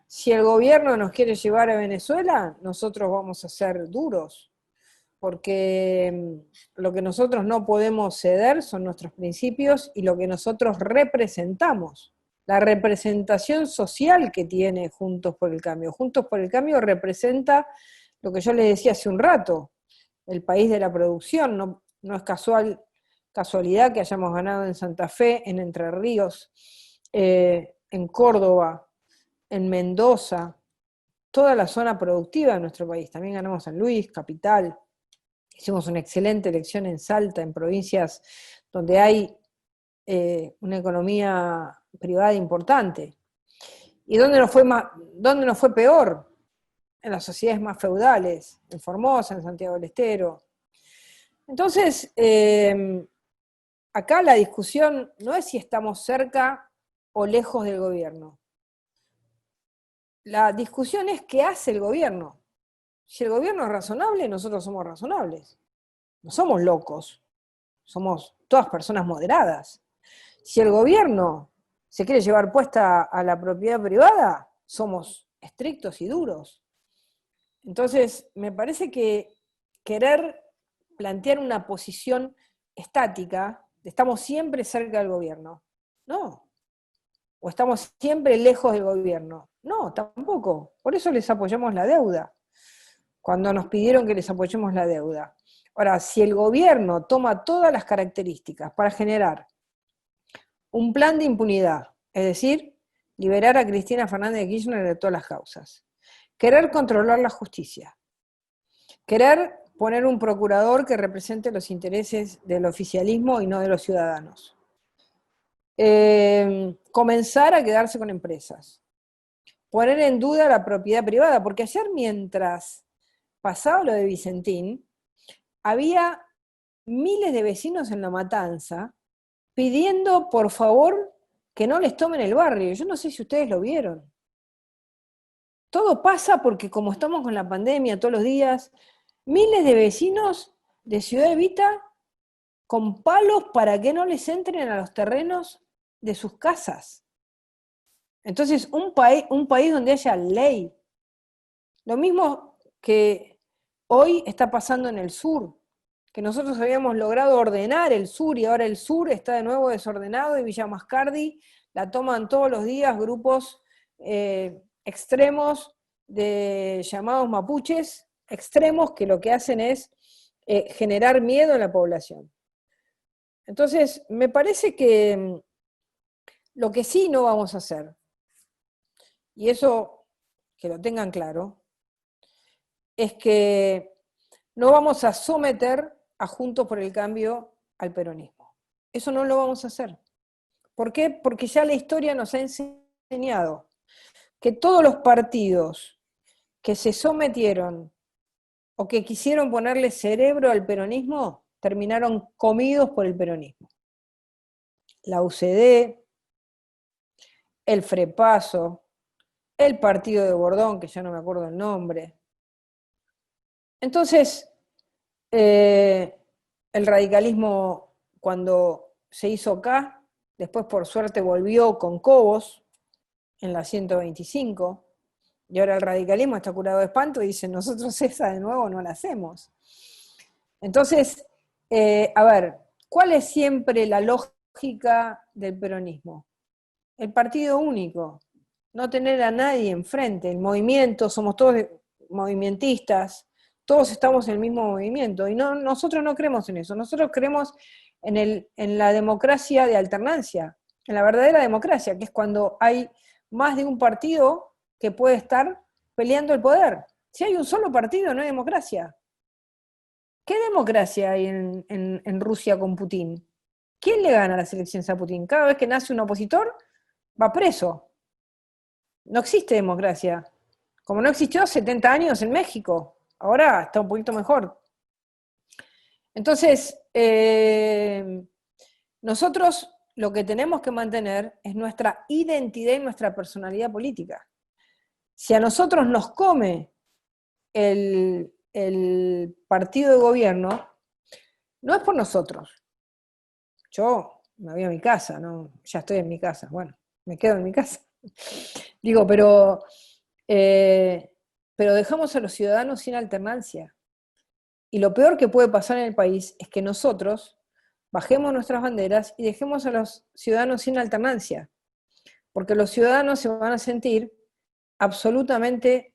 Si el gobierno nos quiere llevar a Venezuela, nosotros vamos a ser duros, porque lo que nosotros no podemos ceder son nuestros principios y lo que nosotros representamos, la representación social que tiene Juntos por el Cambio. Juntos por el Cambio representa lo que yo les decía hace un rato, el país de la producción. No es casualidad que hayamos ganado en Santa Fe, en Entre Ríos, en Córdoba, en Mendoza, toda la zona productiva de nuestro país. También ganamos San Luis, capital. Hicimos una excelente elección en Salta, en provincias donde hay una economía privada importante. ¿Y dónde nos fue peor? En las sociedades más feudales, en Formosa, en Santiago del Estero. Entonces, acá la discusión no es si estamos cerca o lejos del gobierno. La discusión es qué hace el gobierno. Si el gobierno es razonable, nosotros somos razonables. No somos locos, somos todas personas moderadas. Si el gobierno se quiere llevar puesta a la propiedad privada, somos estrictos y duros. Entonces, me parece que querer plantear una posición estática, estamos siempre cerca del gobierno, no. O estamos siempre lejos del gobierno, no, tampoco. Por eso les apoyamos la deuda, cuando nos pidieron que les apoyemos la deuda. Ahora, si el gobierno toma todas las características para generar un plan de impunidad, es decir, liberar a Cristina Fernández de Kirchner de todas las causas, querer controlar la justicia, querer poner un procurador que represente los intereses del oficialismo y no de los ciudadanos, comenzar a quedarse con empresas, poner en duda la propiedad privada, porque ayer mientras pasaba lo de Vicentín, había miles de vecinos en La Matanza pidiendo por favor que no les tomen el barrio. Yo no sé si ustedes lo vieron. Todo pasa porque como estamos con la pandemia todos los días, miles de vecinos de Ciudad Evita con palos para que no les entren a los terrenos de sus casas. Entonces, un país donde haya ley. Lo mismo que hoy está pasando en el sur, que nosotros habíamos logrado ordenar el sur y ahora el sur está de nuevo desordenado y Villa Mascardi la toman todos los días grupos extremos de llamados mapuches, extremos que lo que hacen es generar miedo en la población. Entonces, me parece que lo que sí no vamos a hacer, y eso que lo tengan claro, es que no vamos a someter a Juntos por el Cambio al peronismo. Eso no lo vamos a hacer. ¿Por qué? Porque ya la historia nos ha enseñado que todos los partidos que se sometieron o que quisieron ponerle cerebro al peronismo terminaron comidos por el peronismo. La UCD, el FREPASO, el partido de Bordón, que ya no me acuerdo el nombre. Entonces, el radicalismo cuando se hizo acá, después por suerte volvió con Cobos en la 125, y ahora el radicalismo está curado de espanto y dice, nosotros esa de nuevo no la hacemos. Entonces, a ver, ¿cuál es siempre la lógica del peronismo? El partido único, no tener a nadie enfrente, el movimiento, somos todos movimentistas, todos estamos en el mismo movimiento, y nosotros no creemos en eso, nosotros creemos en la democracia de alternancia, en la verdadera democracia, que es cuando hay más de un partido que puede estar peleando el poder. Si hay un solo partido, no hay democracia. ¿Qué democracia hay en Rusia con Putin? ¿Quién le gana las elecciones a Putin? Cada vez que nace un opositor, va preso. No existe democracia. Como no existió 70 años en México. Ahora está un poquito mejor. Entonces, nosotros lo que tenemos que mantener es nuestra identidad y nuestra personalidad política. Si a nosotros nos come el partido de gobierno, no es por nosotros. Yo me voy a mi casa, ¿no? Ya estoy en mi casa, bueno, me quedo en mi casa. Digo, pero dejamos a los ciudadanos sin alternancia. Y lo peor que puede pasar en el país es que nosotros bajemos nuestras banderas y dejemos a los ciudadanos sin alternancia. Porque los ciudadanos se van a sentir absolutamente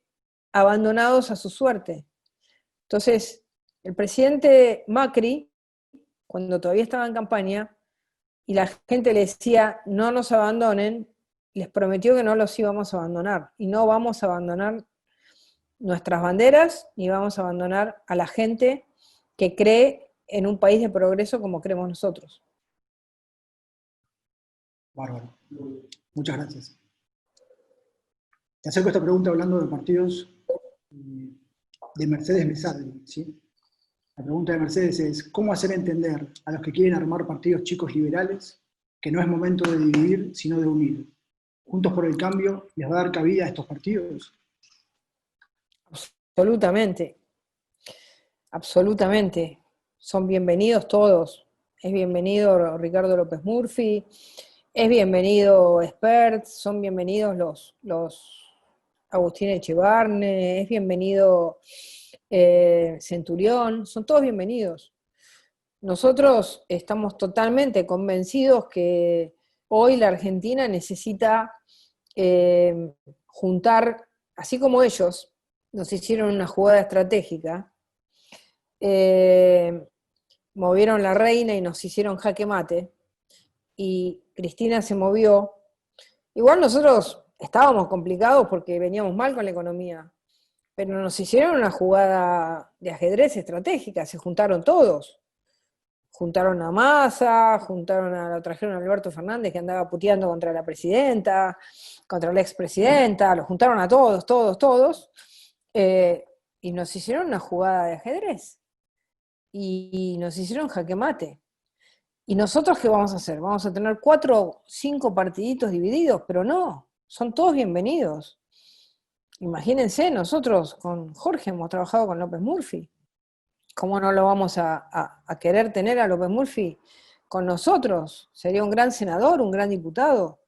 abandonados a su suerte. Entonces, el presidente Macri, cuando todavía estaba en campaña, y la gente le decía, no nos abandonen, les prometió que no los íbamos a abandonar, y no vamos a abandonar nuestras banderas, ni vamos a abandonar a la gente que cree en un país de progreso como creemos nosotros. Bárbaro. Muchas gracias. Te acerco esta pregunta hablando de partidos de Mercedes Mesardi, ¿sí? La pregunta de Mercedes es, ¿cómo hacer entender a los que quieren armar partidos chicos liberales que no es momento de dividir, sino de unir? ¿Juntos por el Cambio les va a dar cabida a estos partidos? Absolutamente. Absolutamente. Son bienvenidos todos. Es bienvenido Ricardo López Murphy, es bienvenido Espert, son bienvenidos los Agustín Echevarne, es bienvenido Centurión, son todos bienvenidos. Nosotros estamos totalmente convencidos que hoy la Argentina necesita juntar, así como ellos nos hicieron una jugada estratégica, movieron la reina y nos hicieron jaque mate, y Cristina se movió. Igual nosotros estábamos complicados porque veníamos mal con la economía, pero nos hicieron una jugada de ajedrez estratégica, se juntaron todos. Juntaron a Massa, lo trajeron a Alberto Fernández que andaba puteando contra la presidenta, contra la expresidenta, lo juntaron a todos, y nos hicieron una jugada de ajedrez. Y nos hicieron jaque mate. ¿Y nosotros qué vamos a hacer? ¿Vamos a tener 4 o 5 partiditos divididos? Pero no, son todos bienvenidos. Imagínense, nosotros con Jorge hemos trabajado con López Murphy. ¿cómo no lo vamos a querer tener a López Murphy con nosotros? Sería un gran senador, un gran diputado.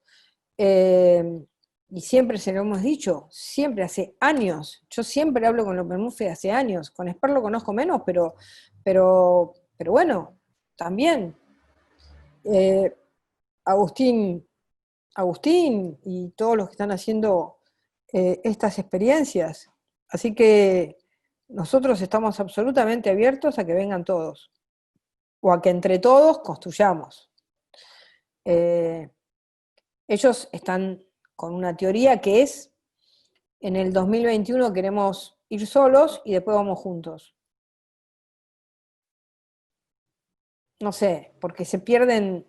Y siempre se lo hemos dicho, siempre, hace años. Yo siempre hablo con López Murphy hace años. Con Esper lo conozco menos, pero bueno, también. Agustín y todos los que están haciendo estas experiencias. Así que nosotros estamos absolutamente abiertos a que vengan todos, o a que entre todos construyamos. Ellos están con una teoría que es, en el 2021 queremos ir solos y después vamos juntos. No sé, porque se pierden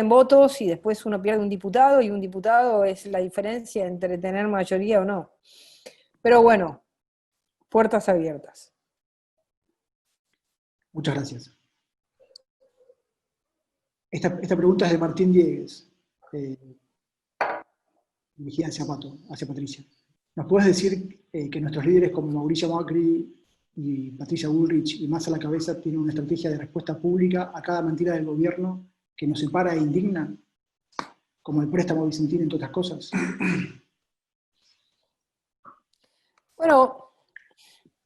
votos y después uno pierde un diputado, y un diputado es la diferencia entre tener mayoría o no. Pero bueno, puertas abiertas. Muchas gracias. Esta pregunta es de Martín Diegues, dirigida hacia Patricia. ¿Nos puedes decir que nuestros líderes como Mauricio Macri y Patricia Bullrich y más a la cabeza tienen una estrategia de respuesta pública a cada mentira del gobierno que nos separa e indigna, como el préstamo vicentino, entre otras cosas? Bueno,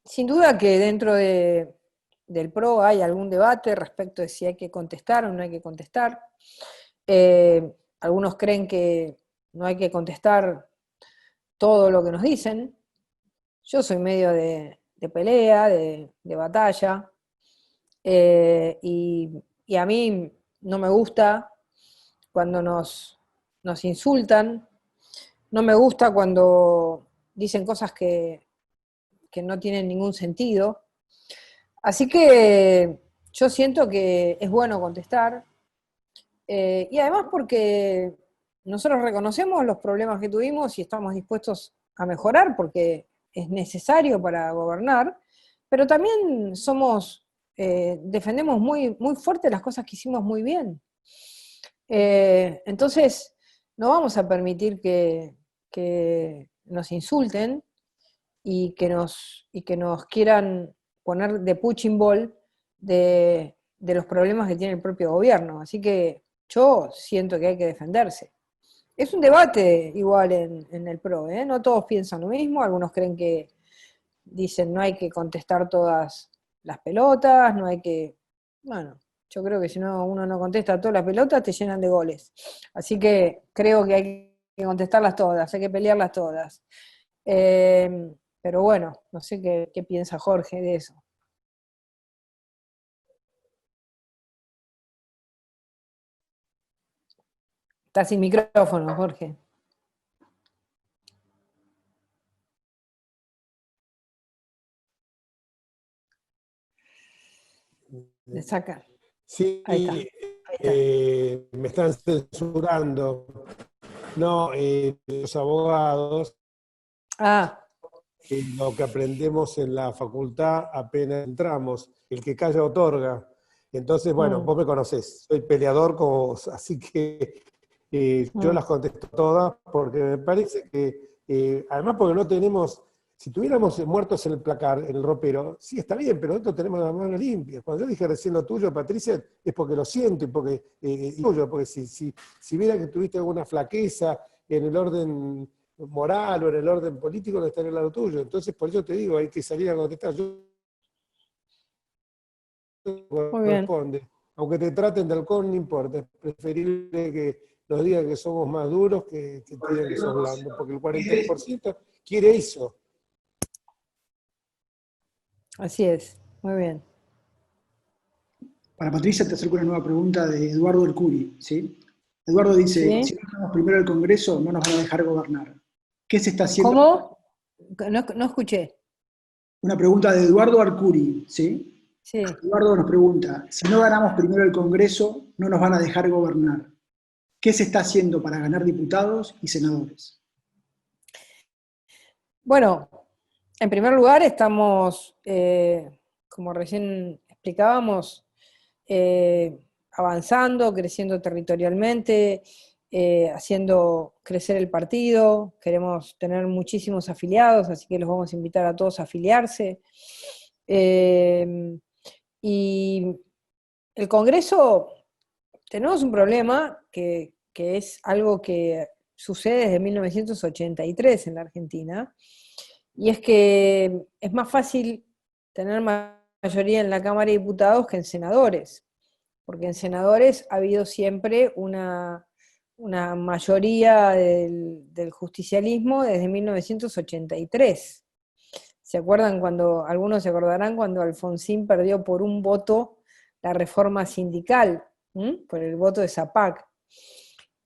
sin duda que dentro del PRO hay algún debate respecto de si hay que contestar o no hay que contestar. Algunos creen que no hay que contestar todo lo que nos dicen. Yo soy medio de pelea, de batalla, y a mí no me gusta cuando nos insultan, no me gusta cuando dicen cosas que no tienen ningún sentido. Así que yo siento que es bueno contestar, y además porque nosotros reconocemos los problemas que tuvimos y estamos dispuestos a mejorar porque es necesario para gobernar, pero también defendemos muy, muy fuerte las cosas que hicimos muy bien. Entonces, no vamos a permitir que nos insulten y que nos quieran poner de punching ball de los problemas que tiene el propio gobierno. Así que yo siento que hay que defenderse. Es un debate igual en el PRO, ¿eh? No todos piensan lo mismo, algunos creen que dicen no hay que contestar todas las pelotas, no hay que... Bueno, yo creo que si uno no contesta todas las pelotas te llenan de goles. Así que creo que hay que contestarlas todas, hay que pelearlas todas. Pero bueno, no sé qué piensa Jorge de eso. Está sin micrófono, Jorge. Le saca. Sí, Ahí está. me están censurando. No, los abogados, lo que aprendemos en la facultad apenas entramos, el que calla otorga. Entonces, bueno, vos me conocés, soy peleador como vos, así que yo las contesto todas porque me parece que, además porque no tenemos, si tuviéramos muertos en el placar, en el ropero, sí está bien, pero nosotros tenemos las manos limpias. Cuando yo dije recién lo tuyo, Patricia, es porque lo siento y porque si viera que tuviste alguna flaqueza en el orden moral o en el orden político, no estaría al lado tuyo. Entonces, por eso te digo, hay que salir a contestar. Corresponde. Aunque te traten de halcón, no importa. Es preferible que nos digan que somos más duros que te digan que son blandos, porque el 40% quiere eso. Así es, muy bien. Para Patricia te acerco una nueva pregunta de Eduardo Elcuri, ¿sí? Eduardo dice, ¿sí? Si no ganamos primero el Congreso, no nos van a dejar gobernar. ¿Qué se está haciendo? ¿Cómo? No escuché. Una pregunta de Eduardo Arcuri, ¿sí? Sí. Eduardo nos pregunta, si no ganamos primero el Congreso, no nos van a dejar gobernar. ¿Qué se está haciendo para ganar diputados y senadores? Bueno, en primer lugar estamos, como recién explicábamos, avanzando, creciendo territorialmente, haciendo crecer el partido. Queremos tener muchísimos afiliados, así que los vamos a invitar a todos a afiliarse. Y el Congreso, tenemos un problema que es algo que sucede desde 1983 en la Argentina, y es que es más fácil tener mayoría en la Cámara de Diputados que en senadores, porque en senadores ha habido siempre una mayoría del justicialismo desde 1983. ¿Se acuerdan algunos se acordarán cuando Alfonsín perdió por un voto la reforma sindical, por el voto de Zapac?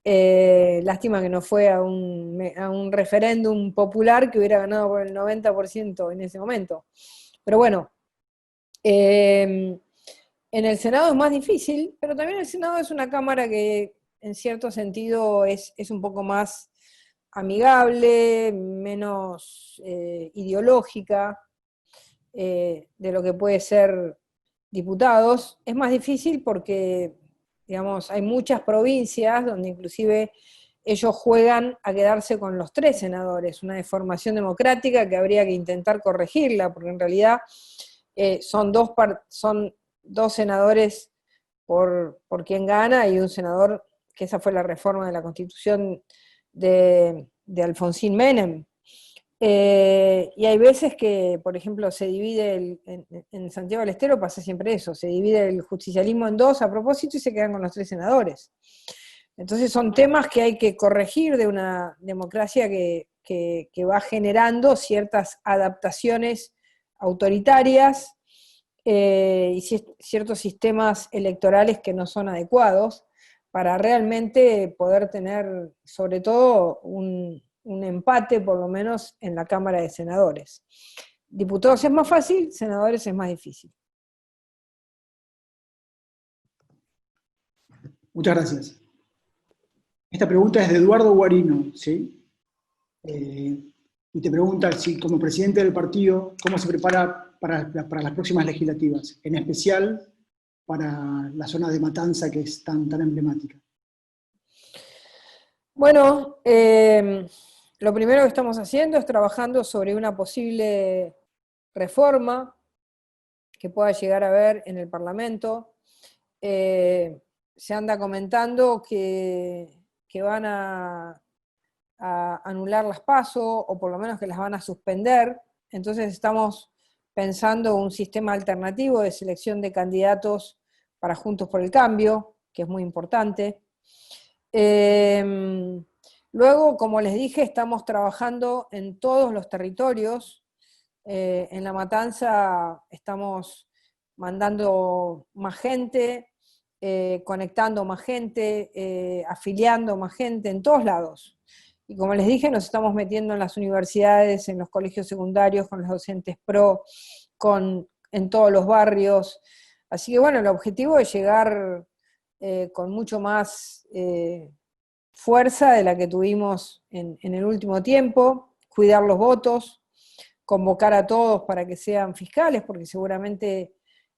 Lástima que no fue a un referéndum popular que hubiera ganado por el 90% en ese momento. Pero bueno, en el Senado es más difícil, pero también el Senado es una cámara que en cierto sentido es un poco más amigable, menos ideológica de lo que puede ser diputados. Es más difícil porque, digamos, hay muchas provincias donde inclusive ellos juegan a quedarse con los 3 senadores, una deformación democrática que habría que intentar corregirla, porque en realidad son dos senadores por quien gana y un senador, que esa fue la reforma de la Constitución de Alfonsín Menem. Y hay veces que, por ejemplo, se divide, en Santiago del Estero pasa siempre eso, se divide el justicialismo en 2 a propósito y se quedan con los 3 senadores. Entonces son temas que hay que corregir de una democracia que va generando ciertas adaptaciones autoritarias y ciertos sistemas electorales que no son adecuados para realmente poder tener, sobre todo, un empate, por lo menos, en la Cámara de Senadores. Diputados es más fácil, senadores es más difícil. Muchas gracias. Esta pregunta es de Eduardo Guarino, ¿sí? Y te pregunta si, como presidente del partido, cómo se prepara para las próximas legislativas, en especial para la zona de Matanza, que es tan emblemática. Bueno, lo primero que estamos haciendo es trabajando sobre una posible reforma que pueda llegar a ver en el Parlamento. Se anda comentando que van a anular las PASO, o por lo menos que las van a suspender. Entonces estamos pensando un sistema alternativo de selección de candidatos para Juntos por el Cambio, que es muy importante. Luego, como les dije, estamos trabajando en todos los territorios. En La Matanza estamos mandando más gente, conectando más gente, afiliando más gente en todos lados. Y como les dije, nos estamos metiendo en las universidades, en los colegios secundarios, con los docentes pro, en todos los barrios. Así que bueno, el objetivo es llegar con mucho más fuerza de la que tuvimos en el último tiempo, cuidar los votos, convocar a todos para que sean fiscales, porque seguramente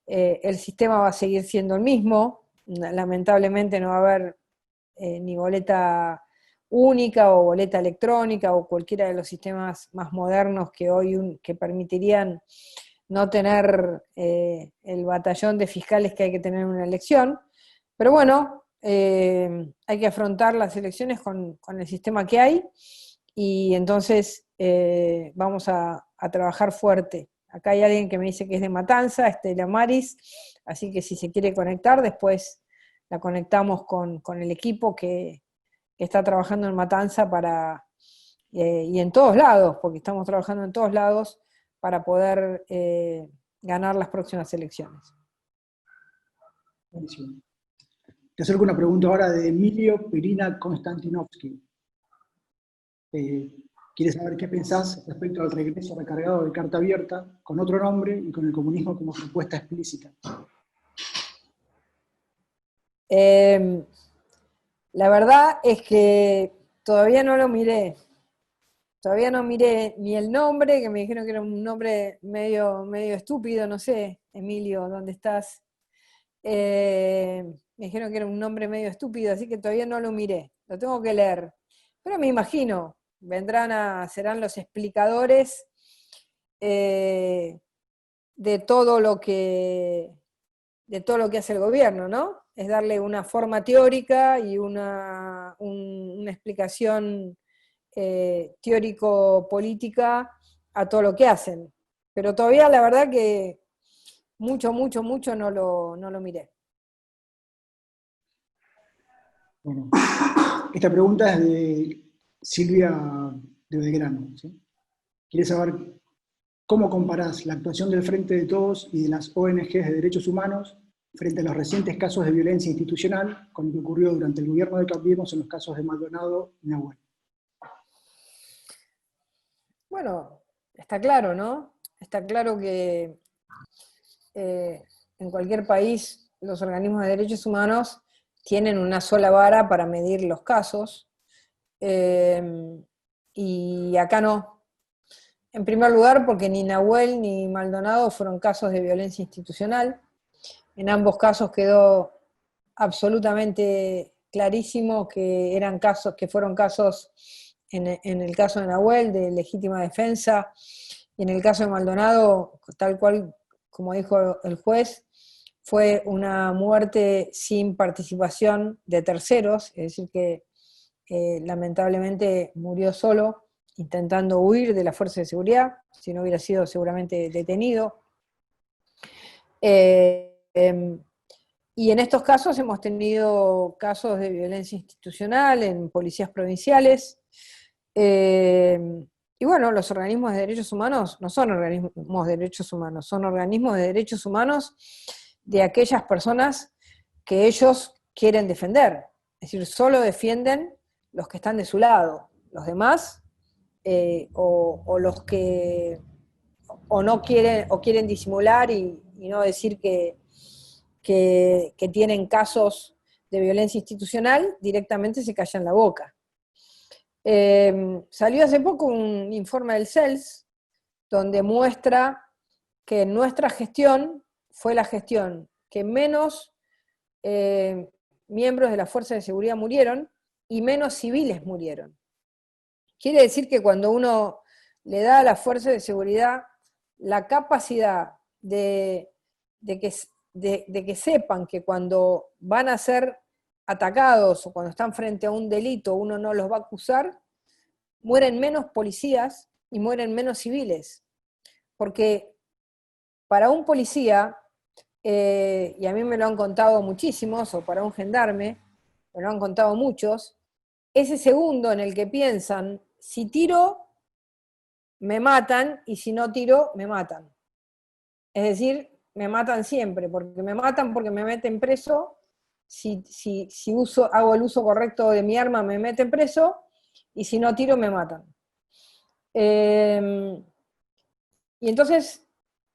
el sistema va a seguir siendo el mismo. Lamentablemente no va a haber ni boleta única o boleta electrónica o cualquiera de los sistemas más modernos que hoy que permitirían no tener el batallón de fiscales que hay que tener en una elección. Pero bueno, hay que afrontar las elecciones con el sistema que hay, y entonces vamos a trabajar fuerte. Acá hay alguien que me dice que es de Matanza, Estela Maris, así que si se quiere conectar, después la conectamos con el equipo que está trabajando en Matanza y en todos lados, porque estamos trabajando en todos lados para poder ganar las próximas elecciones. Buenísimo. Te acerco una pregunta ahora de Emilio Pirina Konstantinovsky. Quiere saber qué pensás respecto al regreso recargado de Carta Abierta, con otro nombre y con el comunismo como propuesta explícita. La verdad es que todavía no lo miré. Todavía no miré ni el nombre, que me dijeron que era un nombre medio estúpido, no sé, Emilio, ¿dónde estás? Me dijeron que era un nombre medio estúpido, así que todavía no lo miré, lo tengo que leer. Pero me imagino, serán los explicadores de todo lo que hace el gobierno, ¿no? Es darle una forma teórica y una explicación teórico-política a todo lo que hacen. Pero todavía la verdad que mucho no lo miré. Bueno, esta pregunta es de Silvia de Belgrano, ¿sí? Quiere saber cómo comparás la actuación del Frente de Todos y de las ONGs de derechos humanos frente a los recientes casos de violencia institucional con lo que ocurrió durante el gobierno de Cambiemos en los casos de Maldonado y Nahuel. Bueno, está claro, ¿no? Está claro que en cualquier país los organismos de derechos humanos tienen una sola vara para medir los casos, y acá no. En primer lugar, porque ni Nahuel ni Maldonado fueron casos de violencia institucional. En ambos casos quedó absolutamente clarísimo que fueron casos, en el caso de Nahuel, de legítima defensa, y en el caso de Maldonado, tal cual como dijo el juez, fue una muerte sin participación de terceros, es decir que lamentablemente murió solo, intentando huir de la fuerza de seguridad, si no hubiera sido seguramente detenido. Y en estos casos hemos tenido casos de violencia institucional en policías provinciales, y bueno, los organismos de derechos humanos no son organismos de derechos humanos, son organismos de derechos humanos de aquellas personas que ellos quieren defender. Es decir, solo defienden los que están de su lado. Los demás, o los que o no quieren, o quieren disimular y no decir que tienen casos de violencia institucional, directamente se callan la boca. Salió hace poco un informe del CELS donde muestra que nuestra gestión fue la gestión que menos miembros de la fuerza de seguridad murieron y menos civiles murieron. Quiere decir que cuando uno le da a la fuerza de seguridad la capacidad de que sepan que cuando van a ser atacados o cuando están frente a un delito uno no los va a acusar, mueren menos policías y mueren menos civiles. Porque para un policía, y a mí me lo han contado muchísimos, o para un gendarme, me lo han contado muchos, ese segundo en el que piensan, si tiro, me matan, y si no tiro, me matan. Es decir, me matan siempre, porque me matan porque me meten preso, si hago el uso correcto de mi arma me meten preso, y si no tiro me matan. Y entonces,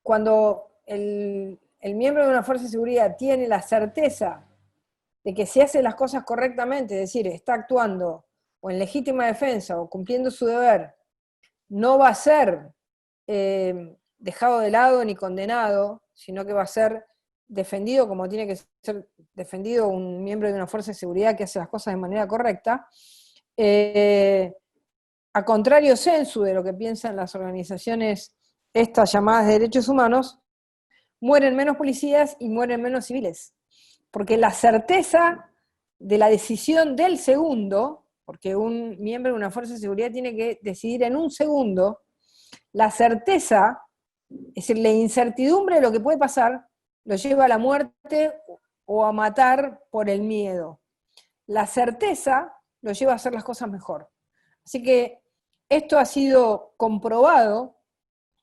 cuando el miembro de una fuerza de seguridad tiene la certeza de que si hace las cosas correctamente, es decir, está actuando o en legítima defensa o cumpliendo su deber, no va a ser dejado de lado ni condenado, sino que va a ser defendido como tiene que ser defendido un miembro de una fuerza de seguridad que hace las cosas de manera correcta, a contrario sensu de lo que piensan las organizaciones estas llamadas de derechos humanos, mueren menos policías y mueren menos civiles. Porque la certeza de la decisión del segundo, porque un miembro de una fuerza de seguridad tiene que decidir en un segundo, la certeza, es decir, la incertidumbre de lo que puede pasar, lo lleva a la muerte o a matar por el miedo. La certeza lo lleva a hacer las cosas mejor. Así que esto ha sido comprobado,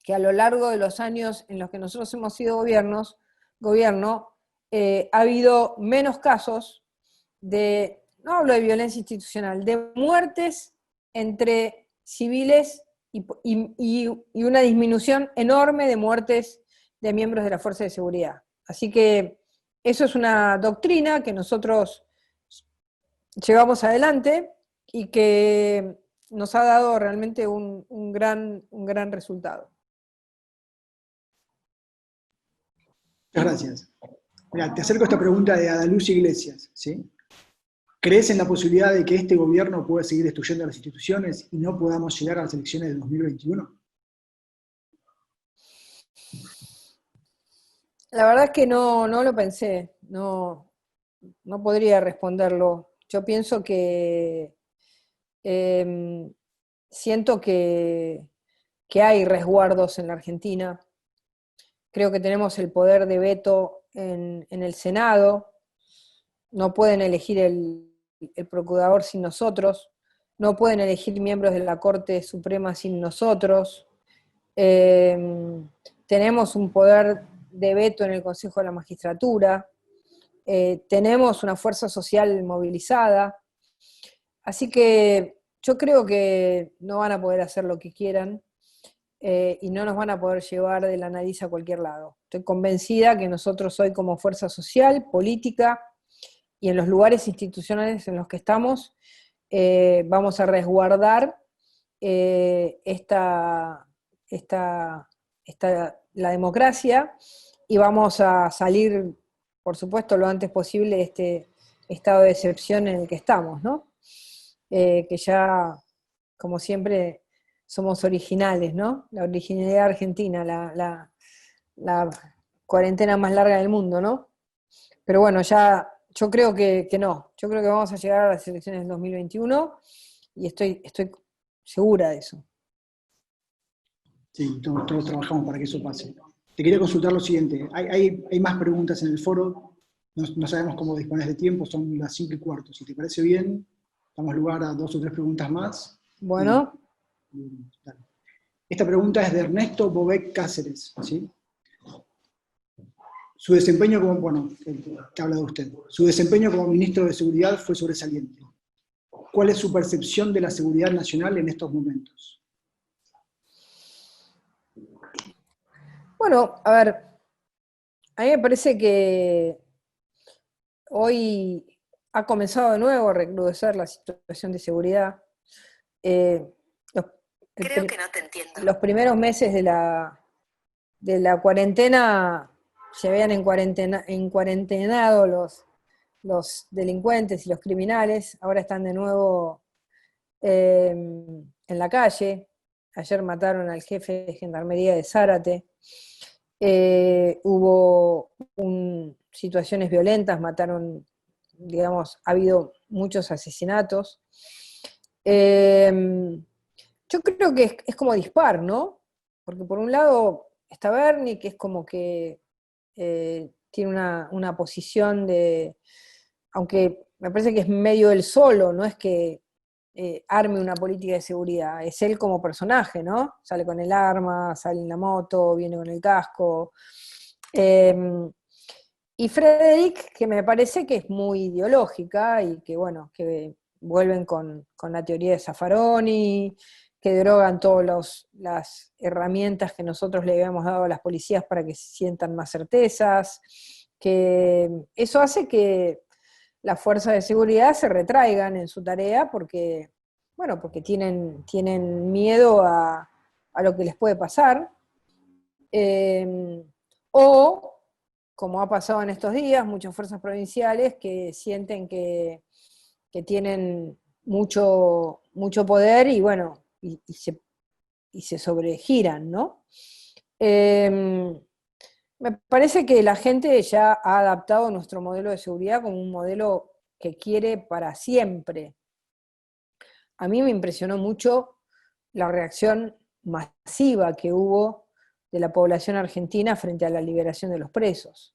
que a lo largo de los años en los que nosotros hemos sido gobierno, ha habido menos casos de, no hablo de violencia institucional, de muertes entre civiles y una disminución enorme de muertes de miembros de la fuerza de seguridad. Así que eso es una doctrina que nosotros llevamos adelante y que nos ha dado realmente un gran resultado. Muchas gracias. Mira, te acerco esta pregunta de Adaluz Iglesias, ¿sí? ¿Crees en la posibilidad de que este gobierno pueda seguir destruyendo las instituciones y no podamos llegar a las elecciones de 2021? La verdad es que no lo pensé, no podría responderlo. Yo pienso que siento que hay resguardos en la Argentina. Creo que tenemos el poder de veto en el Senado. No pueden elegir el procurador sin nosotros. No pueden elegir miembros de la Corte Suprema sin nosotros. Tenemos un poder de veto en el Consejo de la Magistratura. Tenemos una fuerza social movilizada. Así que yo creo que no van a poder hacer lo que quieran. Y no nos van a poder llevar de la nariz a cualquier lado. Estoy convencida que nosotros hoy como fuerza social, política y en los lugares institucionales en los que estamos, vamos a resguardar la democracia y vamos a salir, por supuesto, lo antes posible de este estado de excepción en el que estamos, ¿no? Que ya, como siempre, somos originales, ¿no? La originalidad argentina, la cuarentena más larga del mundo, ¿no? Pero bueno, ya yo creo que no. Yo creo que vamos a llegar a las elecciones del 2021 y estoy segura de eso. Sí, todos trabajamos para que eso pase. Te quería consultar lo siguiente. Hay más preguntas en el foro. No sabemos cómo dispones de tiempo. Son las 5:15. Si te parece bien, damos lugar a 2 o 3 preguntas más. Bueno. Dale. Esta pregunta es de Ernesto Bobek Cáceres, ¿sí? Su desempeño como, bueno, que habla de usted. Su desempeño como ministro de Seguridad fue sobresaliente. ¿Cuál es su percepción de la seguridad nacional en estos momentos? Bueno, a ver, a mí me parece que hoy ha comenzado de nuevo a recrudecer la situación de seguridad. Creo que no te entiendo. Los primeros meses de la cuarentena se habían encuarentenado los delincuentes y los criminales, ahora están de nuevo en la calle. Ayer mataron al jefe de Gendarmería de Zárate. Hubo situaciones violentas, mataron, digamos, ha habido muchos asesinatos. Yo creo que es como dispar, ¿no? Porque por un lado está Bernie, que es como que tiene una posición de, aunque me parece que es medio él solo, no es que arme una política de seguridad, es él como personaje, ¿no? Sale con el arma, sale en la moto, viene con el casco. Y Frederick, que me parece que es muy ideológica y que, bueno, que vuelven con la teoría de Zaffaroni, que derogan todas las herramientas que nosotros le habíamos dado a las policías para que se sientan más certezas, que eso hace que las fuerzas de seguridad se retraigan en su tarea porque, bueno, porque tienen miedo a lo que les puede pasar. O, como ha pasado en estos días, muchas fuerzas provinciales que sienten que tienen mucho poder y bueno, y se sobregiran, ¿no? Me parece que la gente ya ha adaptado nuestro modelo de seguridad como un modelo que quiere para siempre. A mí me impresionó mucho la reacción masiva que hubo de la población argentina frente a la liberación de los presos.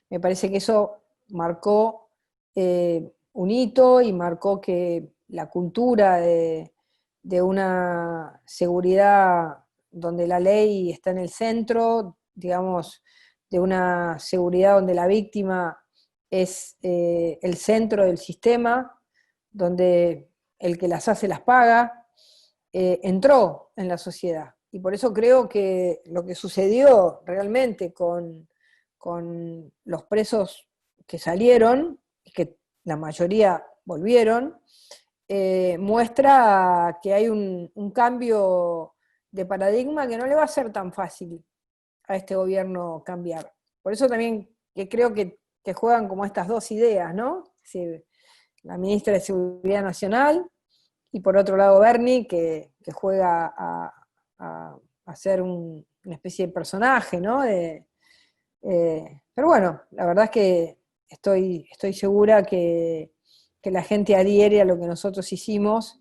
Me parece que eso marcó un hito y marcó que la cultura de una seguridad donde la ley está en el centro, digamos, de una seguridad donde la víctima es el centro del sistema, donde el que las hace las paga, entró en la sociedad. Y por eso creo que lo que sucedió realmente con los presos que salieron, y que la mayoría volvieron, muestra que hay un cambio de paradigma que no le va a ser tan fácil a este gobierno cambiar. Por eso también que creo que juegan como estas dos ideas, ¿no? Es decir, la ministra de Seguridad Nacional y por otro lado Bernie, que juega a ser una especie de personaje, ¿no? Pero bueno, la verdad es que estoy segura que la gente adhiere a lo que nosotros hicimos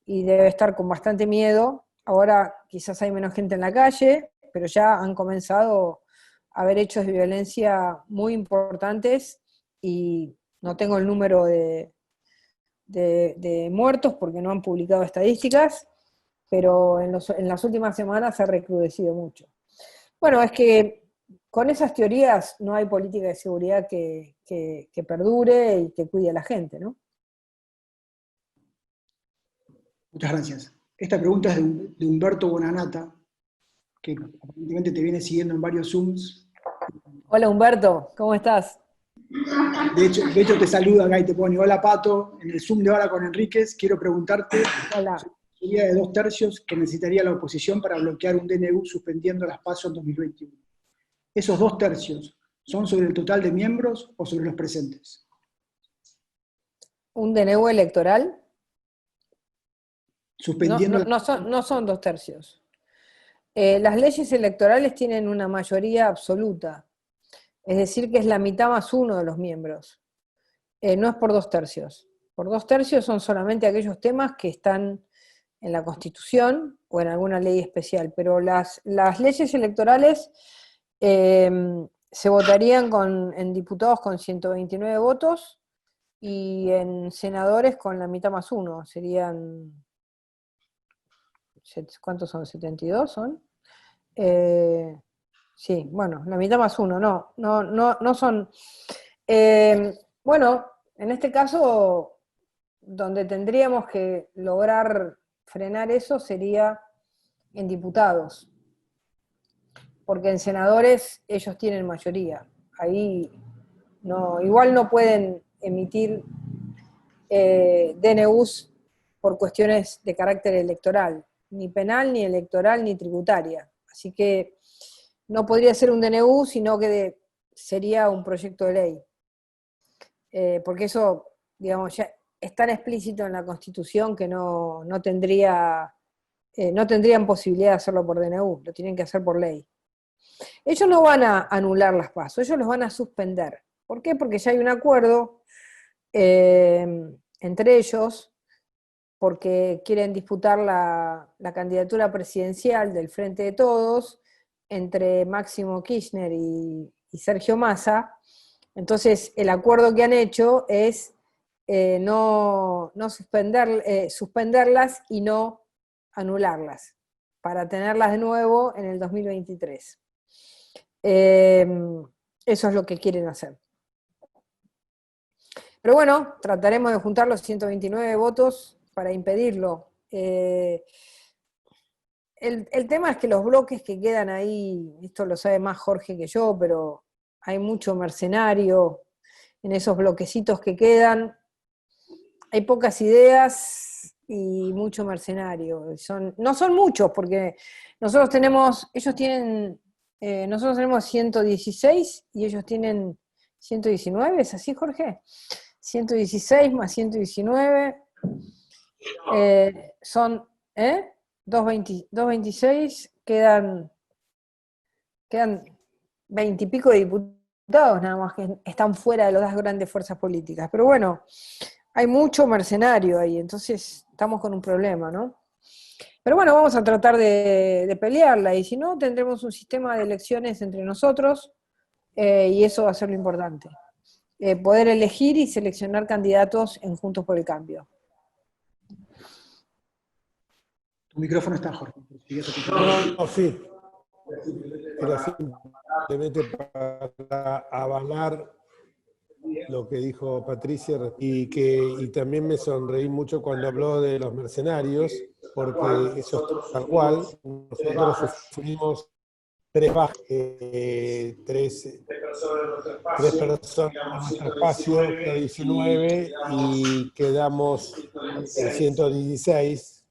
y debe estar con bastante miedo. Ahora quizás hay menos gente en la calle, pero ya han comenzado a haber hechos de violencia muy importantes y no tengo el número de muertos porque no han publicado estadísticas, pero en las últimas semanas se ha recrudecido mucho. Bueno, es que con esas teorías no hay política de seguridad que perdure y que cuide a la gente, ¿no? Muchas gracias. Esta pregunta es de Humberto Bonanata, que aparentemente te viene siguiendo en varios Zooms. Hola Humberto, ¿cómo estás? De hecho te saluda acá y te pone, hola Pato, en el Zoom de ahora con Enríquez, quiero preguntarte Hola. sobre la mayoría de 2/3 que necesitaría la oposición para bloquear un DNU suspendiendo las PASO en 2021. ¿Esos 2/3 son sobre el total de miembros o sobre los presentes? ¿Un DNU electoral? Suspendiendo No son 2/3. Las leyes electorales tienen una mayoría absoluta, es decir, que es la mitad más uno de los miembros. No es por 2/3. Por 2/3 son solamente aquellos temas que están en la Constitución o en alguna ley especial, pero las leyes electorales se votarían en diputados con 129 votos y en senadores con la mitad más uno, serían, ¿cuántos son? ¿72 son? Sí, bueno, la mitad más uno, no son. Bueno, en este caso, donde tendríamos que lograr frenar eso sería en diputados, porque en senadores ellos tienen mayoría. Ahí no, igual no pueden emitir DNUs por cuestiones de carácter electoral, ni penal, ni electoral, ni tributaria. Así que no podría ser un DNU, sino que sería un proyecto de ley. Porque eso, digamos, ya es tan explícito en la Constitución que no tendrían posibilidad de hacerlo por DNU, lo tienen que hacer por ley. Ellos no van a anular las PASO, ellos los van a suspender. ¿Por qué? Porque ya hay un acuerdo entre ellos, porque quieren disputar la candidatura presidencial del Frente de Todos entre Máximo Kirchner y Sergio Massa. Entonces, el acuerdo que han hecho es no suspenderlas y no anularlas, para tenerlas de nuevo en el 2023. Eso es lo que quieren hacer. Pero bueno, trataremos de juntar los 129 votos para impedirlo. El tema es que los bloques que quedan ahí, esto lo sabe más Jorge que yo, pero hay mucho mercenario en esos bloquecitos que quedan. Hay pocas ideas y mucho mercenario. No son muchos, porque nosotros tenemos 116 y ellos tienen 119, ¿es así, Jorge? 116 más 119 son 226, quedan 20 y pico de diputados nada más que están fuera de las grandes fuerzas políticas. Pero bueno, hay mucho mercenario ahí, entonces estamos con un problema, ¿no? Pero bueno, vamos a tratar de pelearla, y si no, tendremos un sistema de elecciones entre nosotros, y eso va a ser lo importante. Poder elegir y seleccionar candidatos en Juntos por el Cambio. Tu micrófono está, Jorge. No, sí. Era simplemente para avalar lo que dijo Patricia, y también me sonreí mucho cuando habló de los mercenarios, porque eso es tal cual. Nosotros sufrimos tres personas en nuestro espacio, 19, y quedamos en 116.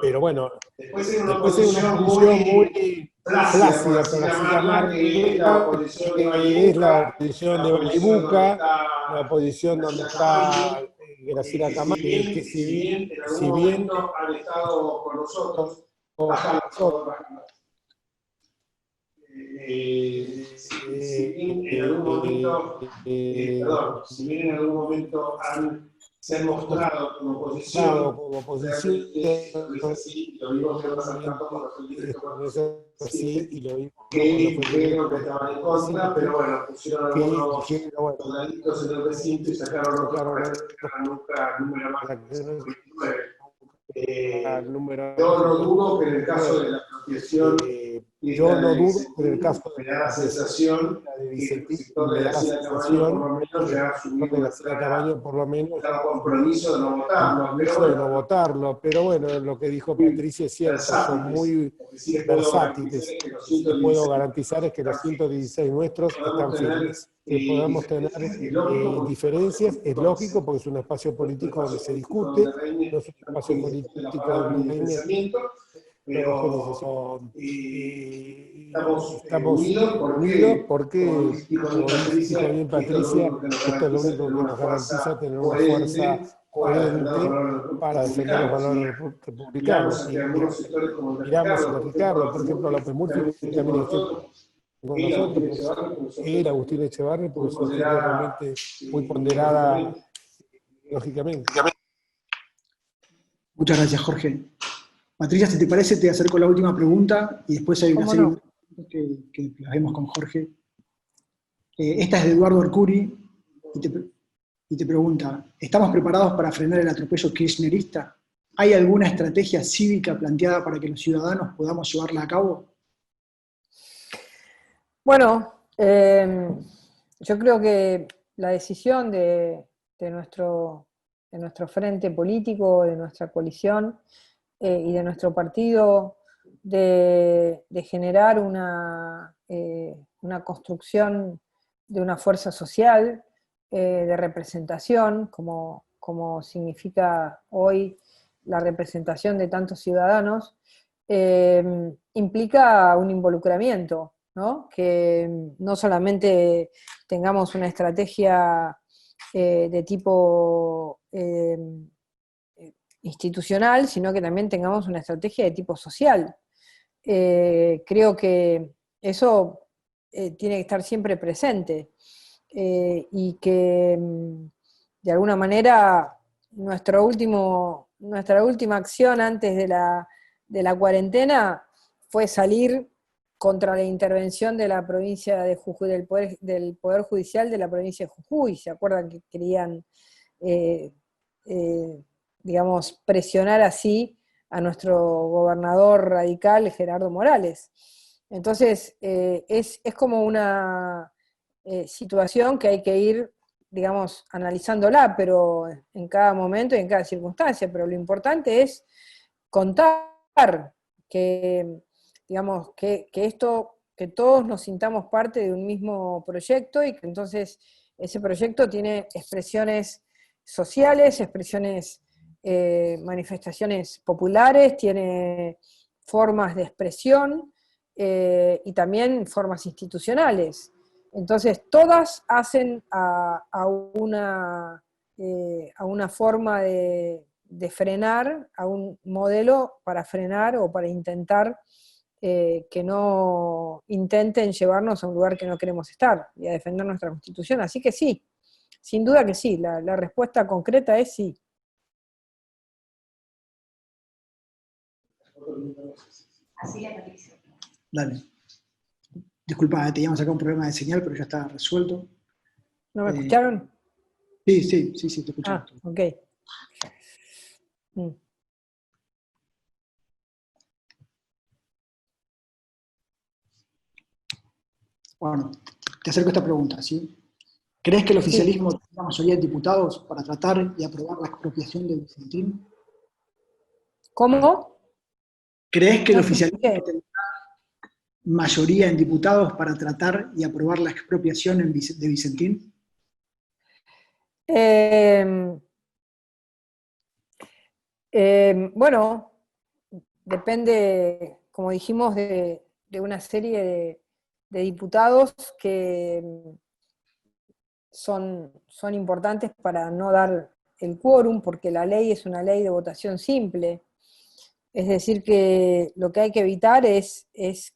Pero bueno, después hay una posición muy plácida, por así llamarla, que es la oposición de Balibuca, la oposición donde está Graciela Camacho, que si bien han estado con nosotros, si bien en algún momento se han mostrado como oposición, lo vimos en los campos cuando fue el decreto 407, que dijeron que estaban en contra, pero bueno, pusieron algunos soldaditos en el recinto y sacaron otros para que nunca número más de 29. Yo no dudo que en el caso de la apropiación me da la sensación que el sector de García Cabaño por lo menos ya asumió un compromiso de no votarlo, pero bueno, lo que dijo Patricia es cierto, son muy versátiles. Lo que puedo garantizar es que los 116 nuestros están firmes. Que podamos tener diferencias, es lógico, porque es un espacio político donde se discute, no es un espacio político de pensamiento, pero estamos unidos porque, como dijo bien Patricia, esto es lo único que nos garantiza tener una fuerza coherente para defender los valores republicanos. Y miramos a Ricardo, por ejemplo, a López Murphy, también estuvo con nosotros, era Agustín Echevarri, porque es realmente muy ponderada lógicamente. Muchas gracias, Jorge. Patricia, si te parece, te acerco la última pregunta y después hay una serie de preguntas que las vemos con Jorge. Esta es de Eduardo Arcuri y te pregunta, ¿estamos preparados para frenar el atropello kirchnerista? ¿Hay alguna estrategia cívica planteada para que los ciudadanos podamos llevarla a cabo? Bueno, yo creo que la decisión de nuestro frente político, de nuestra coalición y de nuestro partido de generar una construcción de una fuerza social, de representación, como significa hoy la representación de tantos ciudadanos, implica un involucramiento, ¿no? Que no solamente tengamos una estrategia de tipo institucional, sino que también tengamos una estrategia de tipo social. Creo que eso tiene que estar siempre presente y que de alguna manera nuestra última acción antes de la cuarentena fue salir contra la intervención de la provincia de Jujuy, del Poder Judicial de la provincia de Jujuy. ¿Se acuerdan que querían, digamos, presionar así a nuestro gobernador radical, Gerardo Morales? Entonces, es como una situación que hay que ir, digamos, analizándola, pero en cada momento y en cada circunstancia. Pero lo importante es contar que, digamos, que todos nos sintamos parte de un mismo proyecto y que entonces ese proyecto tiene expresiones sociales, manifestaciones populares, tiene formas de expresión y también formas institucionales. Entonces, todas hacen a una forma de frenar, a un modelo para frenar o para intentar que no intenten llevarnos a un lugar que no queremos estar y a defender nuestra Constitución. Así que sí, sin duda que sí, la respuesta concreta es sí. Así es, Patricia. Dale. Disculpa, teníamos acá un problema de señal, pero ya está resuelto. ¿No me escucharon? Sí, te escuchamos. Ah, ok. Bueno, te acerco esta pregunta, ¿sí? ¿Crees que el oficialismo tiene la mayoría de diputados para tratar y aprobar la expropiación de Vicentín? ¿Cómo? ¿Crees que el oficialismo tendrá mayoría en diputados para tratar y aprobar la expropiación de Vicentín? Bueno, depende, como dijimos, de una serie de diputados que son importantes para no dar el quórum, porque la ley es una ley de votación simple. Es decir, que lo que hay que evitar es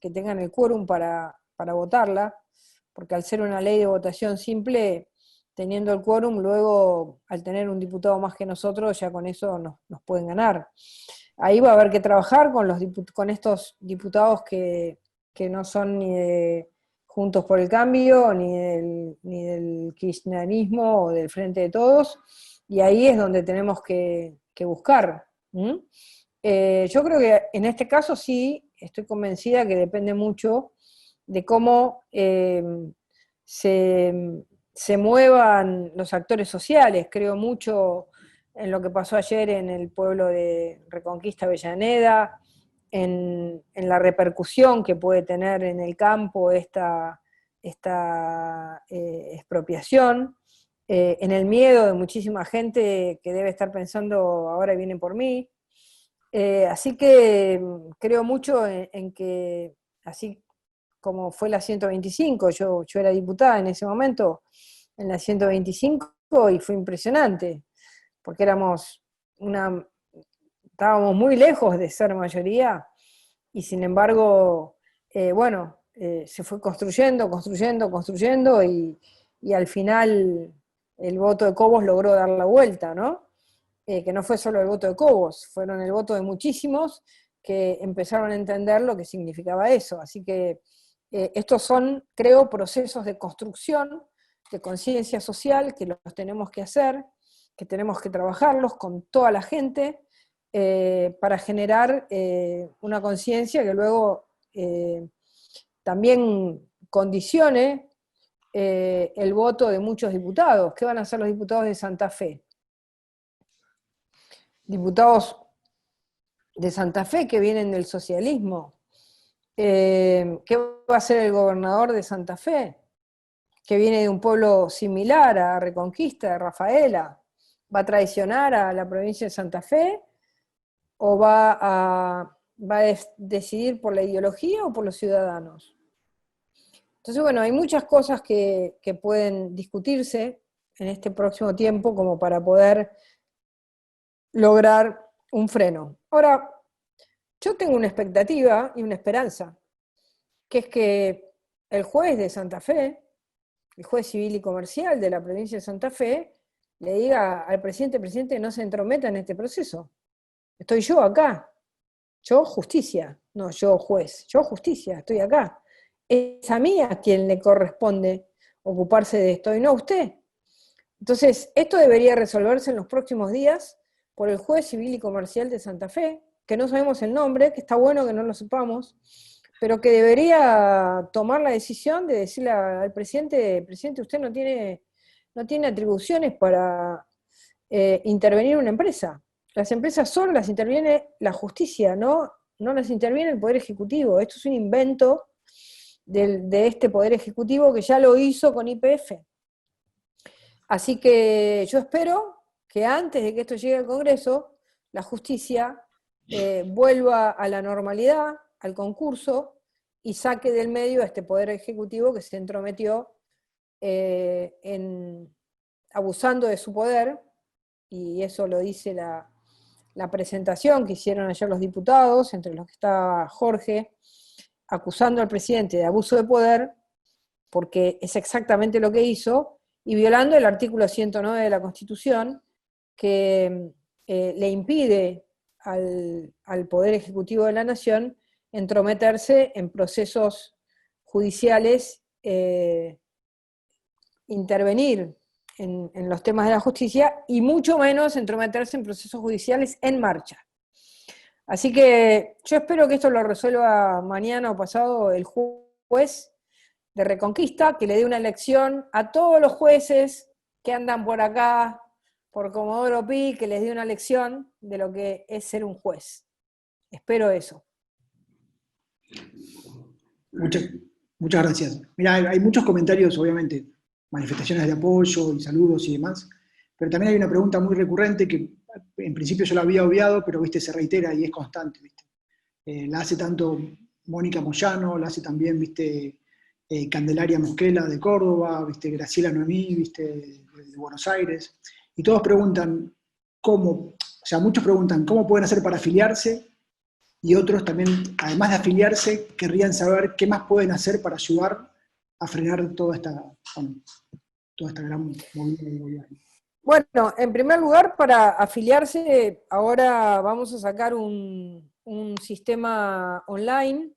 que tengan el quórum para para votarla, porque al ser una ley de votación simple, teniendo el quórum, luego al tener un diputado más que nosotros, ya con eso nos pueden ganar. Ahí va a haber que trabajar con estos diputados que no son ni de Juntos por el Cambio, ni del kirchnerismo o del Frente de Todos, y ahí es donde tenemos que buscar. Yo creo que en este caso sí, estoy convencida que depende mucho de cómo se muevan los actores sociales. Creo mucho en lo que pasó ayer en el pueblo de Reconquista Avellaneda, en la repercusión que puede tener en el campo esta expropiación, en el miedo de muchísima gente que debe estar pensando, ahora vienen por mí. Así que creo mucho en que, así como fue la 125, yo era diputada en ese momento, en la 125, y fue impresionante, porque estábamos muy lejos de ser mayoría, y sin embargo, se fue construyendo, y al final el voto de Cobos logró dar la vuelta, ¿no? Que no fue solo el voto de Cobos, fueron el voto de muchísimos que empezaron a entender lo que significaba eso. Así que estos son, creo, procesos de construcción, de conciencia social, que los tenemos que hacer, que tenemos que trabajarlos con toda la gente, para generar una conciencia que luego también condicione el voto de muchos diputados. ¿Qué van a hacer los diputados de Santa Fe? Diputados de Santa Fe que vienen del socialismo. ¿Qué va a hacer el gobernador de Santa Fe? Que viene de un pueblo similar a Reconquista, de Rafaela. ¿Va a traicionar a la provincia de Santa Fe? ¿O va a decidir por la ideología o por los ciudadanos? Entonces, bueno, hay muchas cosas que pueden discutirse en este próximo tiempo como para poder lograr un freno. Ahora, yo tengo una expectativa y una esperanza, que es que el juez de Santa Fe, el juez civil y comercial de la provincia de Santa Fe, le diga al presidente, no se entrometa en este proceso. Estoy yo acá. Yo justicia. No, yo juez. Yo justicia. Estoy acá. Es a mí a quien le corresponde ocuparse de esto y no a usted. Entonces, esto debería resolverse en los próximos días por el juez civil y comercial de Santa Fe, que no sabemos el nombre, que está bueno que no lo sepamos, pero que debería tomar la decisión de decirle al presidente, usted no tiene atribuciones para intervenir en una empresa. Las empresas solo las interviene la justicia, no las interviene el Poder Ejecutivo. Esto es un invento de este Poder Ejecutivo que ya lo hizo con YPF. Así que yo espero que antes de que esto llegue al Congreso, la justicia vuelva a la normalidad, al concurso, y saque del medio a este Poder Ejecutivo que se entrometió abusando de su poder, y eso lo dice la presentación que hicieron ayer los diputados, entre los que estaba Jorge, acusando al presidente de abuso de poder, porque es exactamente lo que hizo, y violando el artículo 109 de la Constitución, que le impide al Poder Ejecutivo de la Nación entrometerse en procesos judiciales, intervenir en los temas de la justicia, y mucho menos entrometerse en procesos judiciales en marcha. Así que yo espero que esto lo resuelva mañana o pasado el juez de Reconquista, que le dé una lección a todos los jueces que andan por acá, por Comodoro Pi, que les dé una lección de lo que es ser un juez. Espero eso. Muchas gracias. Mira, hay muchos comentarios, obviamente, manifestaciones de apoyo y saludos y demás, pero también hay una pregunta muy recurrente que en principio yo la había obviado, pero viste, se reitera y es constante. ¿Viste? La hace tanto Mónica Moyano, la hace también Candelaria Mosquela de Córdoba, viste, Graciela Noemí, viste, de Buenos Aires, y todos preguntan muchos preguntan cómo pueden hacer para afiliarse, y otros también, además de afiliarse, querrían saber qué más pueden hacer para ayudar a frenar toda esta gran movida del gobierno. Bueno, en primer lugar, para afiliarse, ahora vamos a sacar un sistema online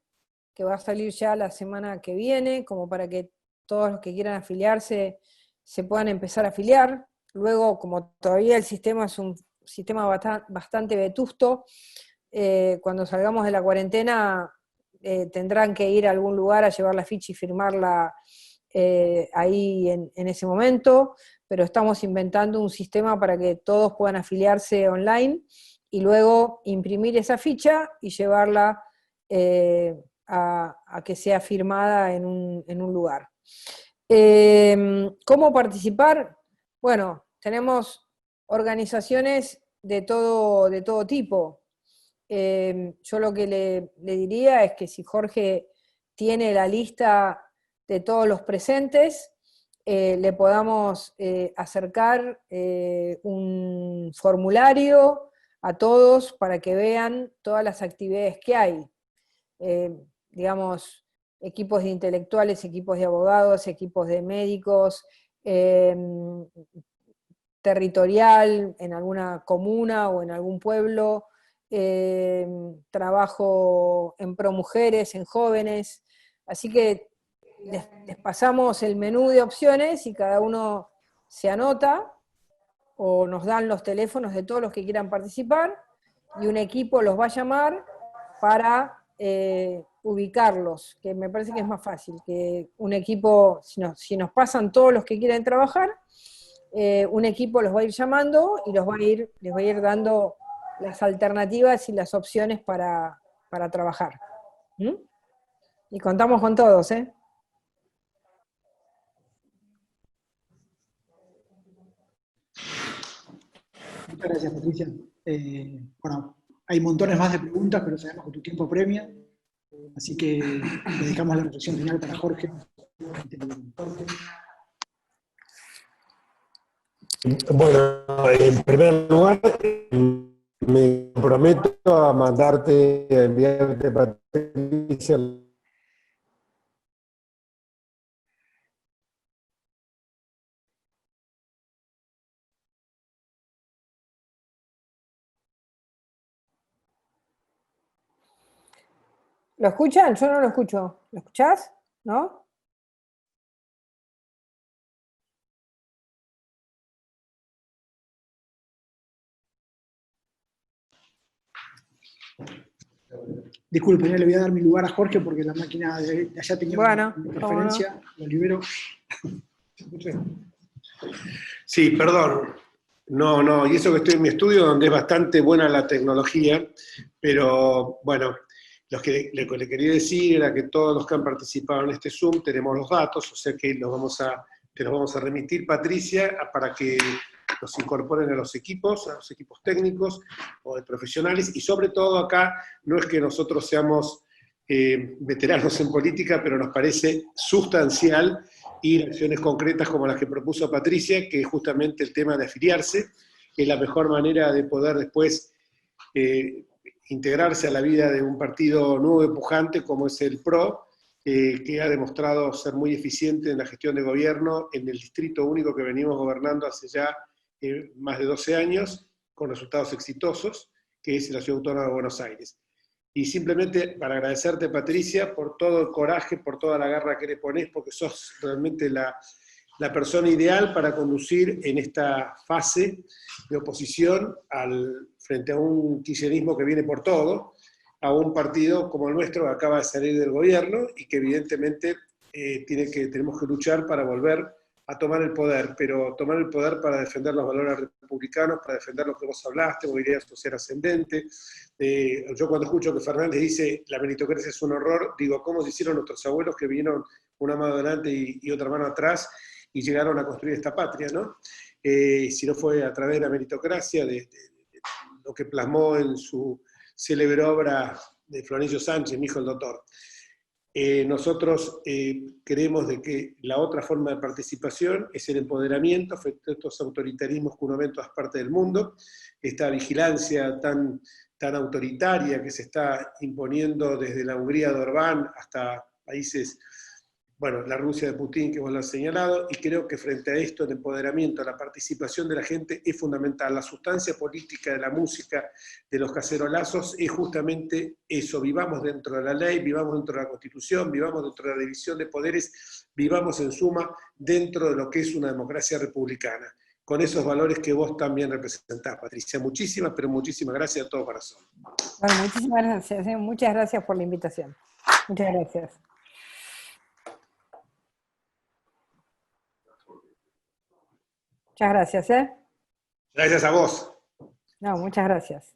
que va a salir ya la semana que viene, como para que todos los que quieran afiliarse se puedan empezar a afiliar. Luego, como todavía el sistema es un sistema bastante vetusto, cuando salgamos de la cuarentena tendrán que ir a algún lugar a llevar la ficha y firmarla ahí en ese momento, pero estamos inventando un sistema para que todos puedan afiliarse online y luego imprimir esa ficha y llevarla a que sea firmada en un lugar. ¿Cómo participar? Bueno, tenemos organizaciones de todo tipo. Yo lo que le diría es que si Jorge tiene la lista de todos los presentes, le podamos acercar un formulario a todos para que vean todas las actividades que hay. Digamos, equipos de intelectuales, equipos de abogados, equipos de médicos, territorial, en alguna comuna o en algún pueblo, trabajo en pro mujeres, en jóvenes, así que les pasamos el menú de opciones y cada uno se anota o nos dan los teléfonos de todos los que quieran participar y un equipo los va a llamar para ubicarlos, que me parece que es más fácil, que un equipo, si nos pasan todos los que quieren trabajar, un equipo los va a ir llamando y les va a ir dando las alternativas y las opciones para trabajar. ¿Mm? Y contamos con todos, ¿eh? Muchas gracias, Patricia. Bueno, hay montones más de preguntas, pero sabemos que tu tiempo apremia, así que le dejamos la reflexión final para Jorge. Bueno, en primer lugar, me comprometo a mandarte, a enviarte, Patricia, ¿Lo escuchan? Yo no lo escucho. ¿Lo escuchás? ¿No? Disculpe, le voy a dar mi lugar a Jorge porque la máquina de allá tenía una interferencia. Lo libero. Sí, perdón. No, y eso que estoy en mi estudio, donde es bastante buena la tecnología, pero bueno, lo que le quería decir era que todos los que han participado en este Zoom tenemos los datos, o sea que te los vamos a remitir, Patricia, para que los incorporen a los equipos técnicos o de profesionales, y sobre todo acá, no es que nosotros seamos veteranos en política, pero nos parece sustancial ir a acciones concretas como las que propuso Patricia, que es justamente el tema de afiliarse, que es la mejor manera de poder después integrarse a la vida de un partido nuevo y pujante como es el PRO, que ha demostrado ser muy eficiente en la gestión de gobierno en el distrito único que venimos gobernando hace ya más de 12 años, con resultados exitosos, que es la Ciudad Autónoma de Buenos Aires. Y simplemente para agradecerte, Patricia, por todo el coraje, por toda la garra que le ponés, porque sos realmente la persona ideal para conducir en esta fase de oposición frente a un kirchnerismo que viene por todo, a un partido como el nuestro que acaba de salir del gobierno y que evidentemente tenemos que luchar para volver a tomar el poder, pero tomar el poder para defender los valores republicanos, para defender lo que vos hablaste, movilidad social ascendente. Yo cuando escucho que Fernández dice la meritocracia es un horror, digo, ¿cómo se hicieron nuestros abuelos que vinieron una mano adelante y otra mano atrás y llegaron a construir esta patria, ¿no? Si no fue a través de la meritocracia, de lo que plasmó en su célebre obra de Florencio Sánchez, mi hijo el doctor. Nosotros creemos de que la otra forma de participación es el empoderamiento frente a estos autoritarismos que uno ve en todas partes del mundo, esta vigilancia tan tan autoritaria que se está imponiendo desde la Hungría de Orbán hasta países, bueno, la Rusia de Putin, que vos lo has señalado, y creo que frente a esto el empoderamiento, la participación de la gente es fundamental. La sustancia política de la música, de los cacerolazos, es justamente eso: vivamos dentro de la ley, vivamos dentro de la Constitución, vivamos dentro de la división de poderes, vivamos en suma dentro de lo que es una democracia republicana, con esos valores que vos también representás, Patricia. Muchísimas, pero muchísimas gracias a todo corazón. Bueno, muchísimas gracias, muchas gracias por la invitación. Muchas gracias. Muchas gracias, ¿eh? Gracias a vos. No, muchas gracias.